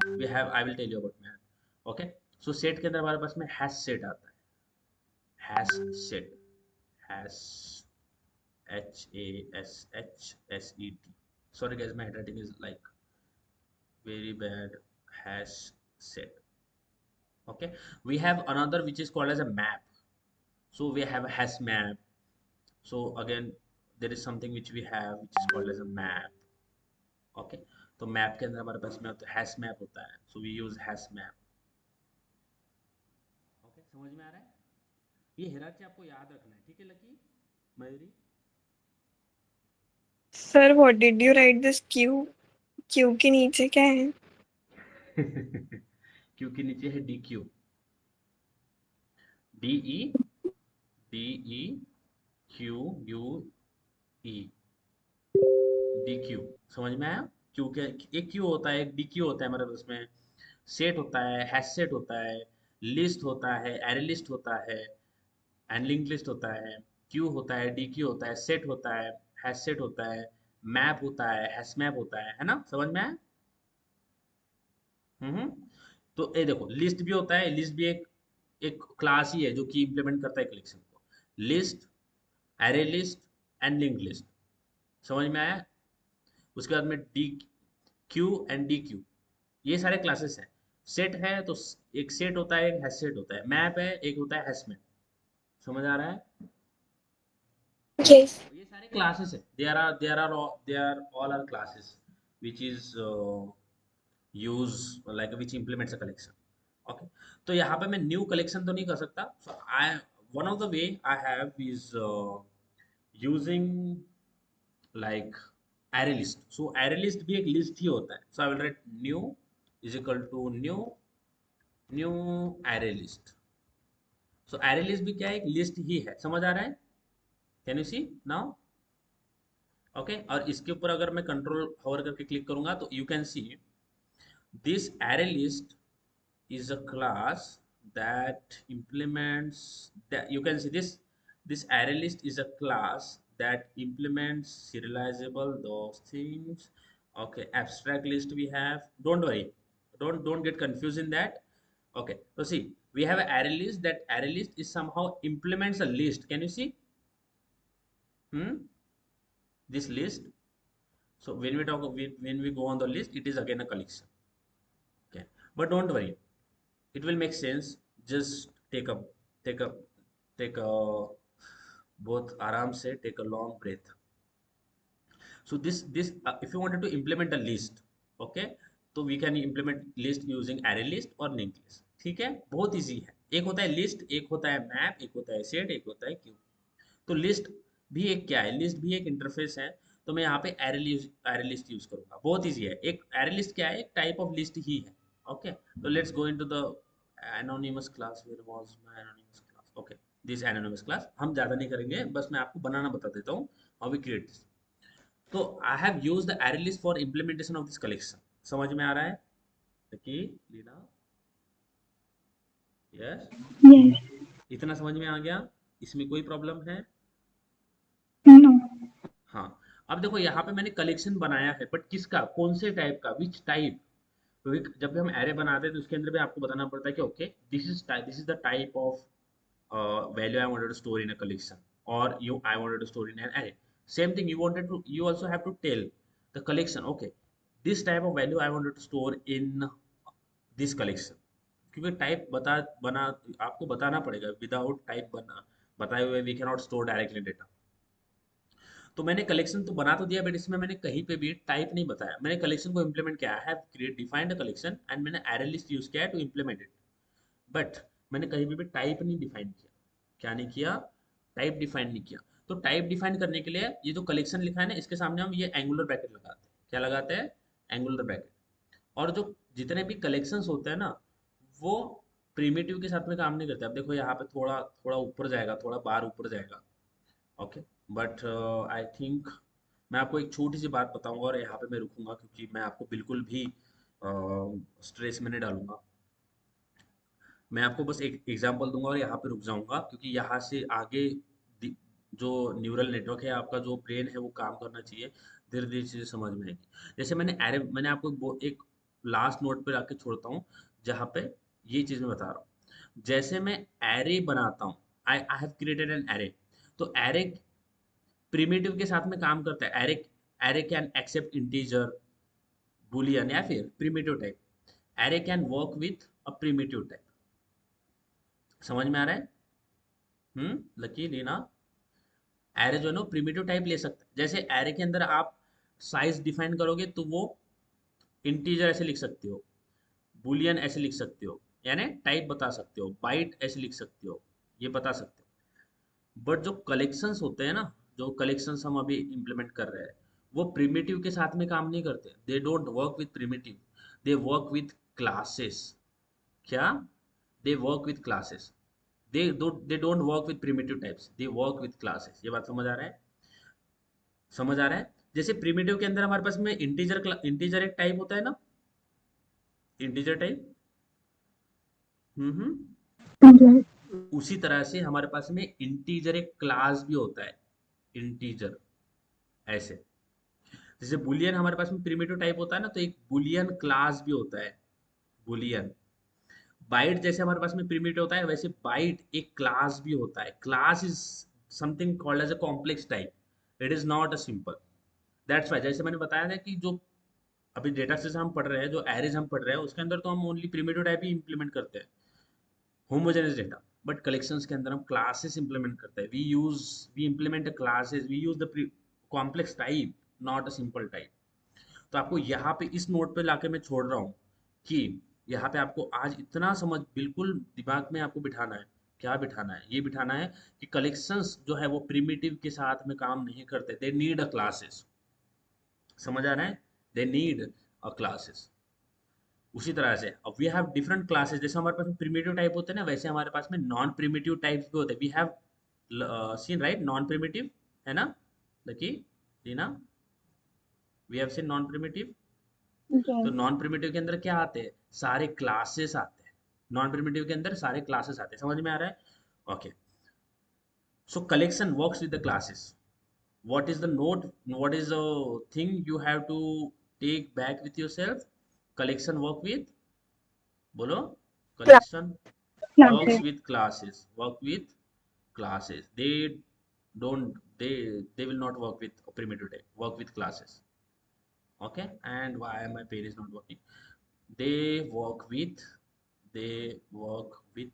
[SPEAKER 1] We have, I will tell you about map. Okay, so set के अंदर हमारे पास में हैश सेट आता है। Hash set, hash, HASHSET. Sorry guys, my handwriting is like very bad. Hash set. Okay, we have another which is called as a map. So we have a hash map. So again, there is something which we have which is called as a map. Okay, तो मैप के अंदर हमारे पास में होता है हैश मैप होता है। So we use hash map. Okay, समझ में आ रहा है? ये हिराची आपको याद रखना है, ठीक है lucky, Mayuri?
[SPEAKER 2] Sir, what did you write this Q? Q के नीचे क्या है?
[SPEAKER 1] क्योंकि नीचे है D Q. D E, D E Q U ई, डी क्यू। समझ में आया? क्यू के एक क्यू होता है, एक डी क्यू होता है हमारे पास में। सेट होता है, हैश सेट होता है, लिस्ट होता है, एरे लिस्ट होता है, एंड लिंक लिस्ट होता है, क्यू होता है, डी क्यू होता है, सेट होता है, हैश सेट होता है, मैप होता है मैप होता है ना? समझ में आया? हम्म। तो ये देखो, लिस्ट भी होता है। लिस्ट भी एक एक क्लास ही है जो कि इंप्लीमेंट करता है कलेक्शन को। List, array list and link list. समझ में आया? उसके बाद में D Q and D Q, ये सारे क्लासेस हैं। सेट है तो एक सेट होता है, एक हैश सेट होता है। मैप है, एक होता है हैश मैप। समझ आ रहा है?
[SPEAKER 2] Yes.
[SPEAKER 1] तो ये सारे क्लासेस है। They are all are classes which is use like which implements a collection. Okay, तो यहाँ पे मैं न्यू कलेक्शन तो नहीं कर सकता। so I, one of the way I have is using like array list. So array list भी एक लिस्ट ही होता है। so I will write new is equal to new new array list. So array list भी क्या है, एक लिस्ट ही है, समझ आ रहा है? Can you see now? Okay, और इसके ऊपर अगर मैं कंट्रोल होवर करके क्लिक करूंगा तो you can see this array list is a class that implements that, you can see this array list is a class that implements serializable those things. Okay, abstract list we have, don't worry, don't get confused in that. Okay, so see, we have an array list. That array list is somehow implements a list. Can you see? This list. So when we talk, when we go on the list, it is again a collection. Okay, but don't worry, it will make sense. Just take a take a both आराम से take a long breath. So this if you wanted to implement a list, okay, तो we can implement list using array list और linked list. ठीक है, बहुत इजी है। एक होता है लिस्ट, एक होता है मैप, एक होता है सेट, एक होता है क्यू। तो लिस्ट भी एक क्या है, लिस्ट भी एक इंटरफेस है। तो मैं यहाँ पे एरे लिस्ट यूज करूंगा, बहुत इजी है। एक एरे लिस्ट क्या है, एक टाइप ऑफ लिस्ट ही है। ओके, तो let's go into the anonymous class. Where was my anonymous class? Okay, this anonymous class. हम ज्यादा नहीं करेंगे, बस मैं आपको बनाना बता देता हूँ, हाउ वी क्रिएट दिस। तो I have used the array list for implementation of this collection. समझ में आ रहा है कि लीना? Yes,
[SPEAKER 3] Yes.
[SPEAKER 1] इतना समझ में आ गया? इसमें कोई प्रॉब्लम है?
[SPEAKER 3] No.
[SPEAKER 1] हाँ, अब देखो यहाँ पे मैंने कलेक्शन बनाया है, बट किसका, कौन से टाइप का, विच टाइप? क्योंकि जब भी हम एरे बनाते हैं तो उसके अंदर भी आपको बताना पड़ता है कि okay, this is the type of value I wanted to store in a collection, or I wanted to store in an array. Same thing, you also have to tell the collection, okay, this type of value I wanted to store in this collection. क्योंकि टाइप बना आपको बताना पड़ेगा, विदाउट टाइप बताए हुए we can not store directly data. तो मैंने कलेक्शन तो बना तो दिया, बट इसमें मैंने कहीं पे भी टाइप नहीं बताया। मैंने कलेक्शन को इम्प्लीमेंट किया, I have create defined a collection and मैंने एरे लिस्ट यूज किया है टू इम्प्लीमेंट इट। बट मैंने कहीं पे भी टाइप नहीं डिफाइन किया। क्या नहीं किया? टाइप डिफाइन नहीं किया। तो टाइप डिफाइन करने के लिए ये जो कलेक्शन लिखा है ना, इसके सामने हम ये एंगुलर ब्रैकेट लगाते हैं। क्या लगाते हैं? Angular bracket. और जो जितने भी कलेक्शंस होते हैं ना, वो प्रिमिटिव के साथ में काम नहीं करते। अब देखो यहाँ पे थोड़ा थोड़ा ऊपर जाएगा, थोड़ा बार ऊपर जाएगा। ओके, बट आई थिंक मैं आपको एक छोटी सी बात बताऊंगा और यहाँ पे मैं रुकूंगा, क्योंकि मैं आपको बिल्कुल भी स्ट्रेस में नहीं डालूंगा। मैं आपको बस एक एग्जांपल दूंगा और यहाँ पे रुक जाऊंगा, क्योंकि यहाँ से आगे जो न्यूरल नेटवर्क है आपका, जो ब्रेन है, वो काम करना चाहिए। धीरे धीरे चीजें समझ में आएगी। जैसे मैंने आपको एक लास्ट नोट पे लाके छोड़ता हूँ, जहाँ पे ये चीज मैं बता रहा हूँ। जैसे मैं एरे बनाता हूँ, I have created an array. तो एरे प्रिमिटिव के साथ में काम करता है। Array can accept integer, boolean या फिर primitive type. Array can work with a primitive type. समझ में आ रहा है? लकी लीना, एरे जो है ना प्रिमिटिव टाइप ले सकता है। जैसे एरे के अंदर आप साइज डिफाइन करोगे तो वो इंटीजर ऐसे लिख सकते हो, बुलियन ऐसे लिख सकते हो, यानी टाइप बता सकते हो, बाइट ऐसे लिख सकते हो, ये बता सकते हो। बट जो कलेक्शंस होते हैं ना, जो कलेक्शंस हम अभी इंप्लीमेंट कर रहे हैं, वो प्रिमिटिव के साथ में काम नहीं करते। They don't work with primitive, they work with classes. क्या? They work with classes. They don't work with primitive types, they work with classes. ये बात समझ आ रहा है? समझ आ रहा है? जैसे प्रिमिटिव के अंदर हमारे पास में इंटीजर एक टाइप होता है ना, इंटीजर टाइप। हम्म।
[SPEAKER 3] Yes.
[SPEAKER 1] उसी तरह से हमारे पास में इंटीजर एक क्लास भी होता है, इंटीजर ऐसे। जैसे बुलियन हमारे पास में प्रिमिटिव टाइप होता है ना, तो एक बुलियन क्लास भी होता है, बुलियन। बाइट जैसे हमारे पास में प्रिमिटिव होता है, वैसे बाइट एक क्लास भी होता है। Class is something called as a complex type, it is not a simple. That's why, जैसे मैंने बताया था कि जो अभी डेटा से हम पढ़ रहे हैं, जो एरेज हम पढ़ रहे हैं, उसके अंदर तो हम ओनली प्रिमिटिव टाइप ही इंप्लीमेंट करते हैं, होमोजेनस डेटा। बट कलेक्शंस के अंदर हम क्लासेस इंप्लीमेंट करते हैं। We implement classes, we use the complex type, not a simple type. तो आपको यहाँ पे इस नोट पे लाके मैं छोड़ रहा हूँ कि यहाँ पे आपको आज इतना समझ बिल्कुल दिमाग में आपको बिठाना है। क्या बिठाना है? ये बिठाना है कि कलेक्शंस जो है वो प्रिमिटिव के साथ में काम नहीं करते, दे नीड अ क्लासेस। समझ आ रहा है? They need a classes. उसी तरह से अब वी हैव डिफरेंट क्लासेस, जैसे हमारे पास में प्रिमिटिव टाइप होते हैं ना, वैसे हमारे पास में नॉन प्रिमिटिव टाइप्स भी होते हैं। We have seen right non primitive, है ना Lucky, Reena, we have seen non primitive. तो
[SPEAKER 3] Yes.
[SPEAKER 1] नॉन प्रिमिटिव के अंदर क्या आते हैं, सारे क्लासेस आते हैं। नॉन प्रिमिटिव के अंदर सारे क्लासेस आते हैं, समझ में आ रहा है? Okay, so collection works with the classes. what is the note, what is the thing you have to take back with yourself? Collection work with, bolo, collection works
[SPEAKER 3] Classes.
[SPEAKER 1] with classes, work with classes. They don't, they will not work with primitive type, work with classes. Okay, and why my pen is not working? they work with they work with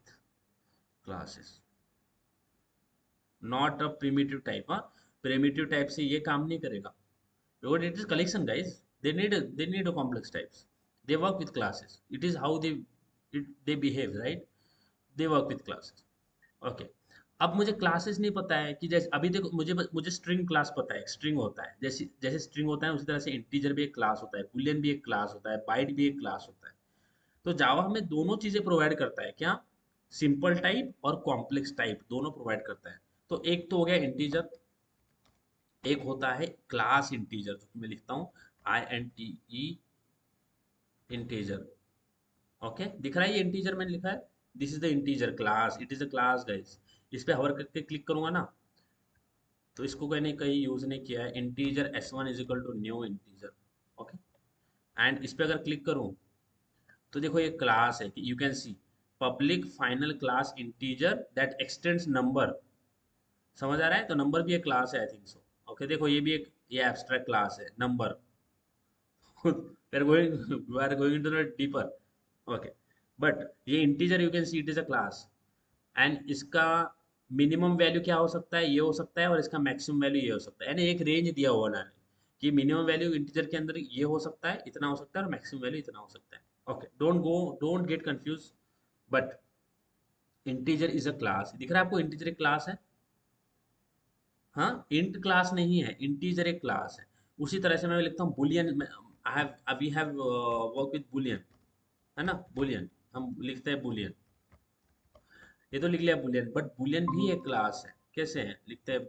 [SPEAKER 1] classes, not a primitive type, हाँ, primitive type से ये काम नहीं करेगा because it is collection, guys. They need a complex types. They work with classes. It is how they behave, right? They work with classes. Okay. अब मुझे क्लासेस नहीं पता है कि जैसे अभी देखो, मुझे स्ट्रिंग क्लास पता है, स्ट्रिंग होता है, जैसे जैसे स्ट्रिंग होता है उसी तरह से इंटीजर भी एक क्लास होता है, बूलियन भी एक क्लास होता है, बाइट भी एक क्लास होता है। तो जावा हमें दोनों चीजें प्रोवाइड करता है, क्या? सिंपल टाइप और कॉम्प्लेक्स टाइप दोनों प्रोवाइड करता है। तो एक तो हो गया इंटीजर, एक होता है क्लास इंटीजर, जो मैं लिखता हूँ INTE, इंटीजर। ओके, दिख रहा है ये इंटीजर मैंने लिखा है, this is the integer class, it is a class guys. इस पे हवर करके क्लिक करूंगा ना, तो इसको मैंने कहीं यूज नहीं किया है, integer S1 is equal to new integer. Okay, and इस पे अगर क्लिक करूं तो देखो ये क्लास है कि you can see public final class integer that x tends number. समझ आ रहा है? तो नंबर भी एक क्लास है, आई थिंक सो। ओके, देखो ये भी एक, ये एब्स्ट्रैक्ट क्लास है number. we are going into the deeper. Okay, but ये integer you can see it is a class, and इसका मिनिमम वैल्यू क्या हो सकता है, ये हो सकता है, और इसका मैक्सिमम वैल्यू ये हो सकता है, यानी एक रेंज दिया हुआ ना कि मिनिमम वैल्यू इंटीजर के अंदर ये हो सकता है, इतना हो सकता है, और मैक्सिमम वैल्यू इतना हो सकता है। Okay, don't get confuse, but integer is a class. दिख रहा है आपको इंटीजर एक क्लास है? हाँ, इंट क्लास नहीं है, इंटीजर एक क्लास है। उसी तरह से मैं लिखता हूँ boolean, we have work with boolean, है ना, बुलियन, हम लिखते हैं बुलियन, ये तो लिख लिया बुलियन, बट बुलियन भी एक क्लास है। कैसे है लिखते हैं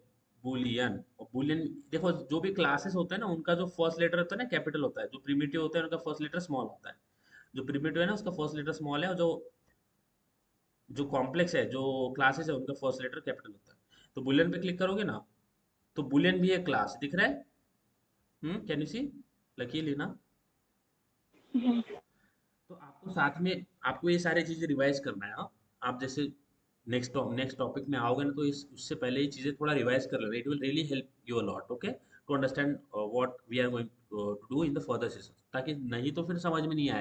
[SPEAKER 1] बुलियन, और बुलियन, देखो जो भी क्लासेस होता है ना, उनका जो फर्स्ट लेटर होता है ना कैपिटल होता है, जो प्रिमिटिव होता है उनका फर्स्ट लेटर स्मॉल होता है। जो प्रिमिटिव है ना उसका फर्स्ट लेटर स्मॉल है, और जो जो कॉम्प्लेक्स है, जो क्लासेस है, उनका फर्स्ट लेटर कैपिटल होता है। तो बुलियन पे क्लिक करोगे ना, तो बुलियन भी एक क्लास दिख रहा है। कैन यू सी, लकी लेना।
[SPEAKER 3] Yes.
[SPEAKER 1] तो आपको साथ में आपको ये सारी चीजें रिवाइज करना है, हाँ? आप जैसे नेक्स्ट टॉपिक में आओगे ना, तो इस उससे पहले ये चीजें थोड़ा रिवाइज कर लेना, it will really help you a lot, okay, to understand what we are going to do in the further session, ताकि नहीं तो फिर समझ में नहीं आएगा।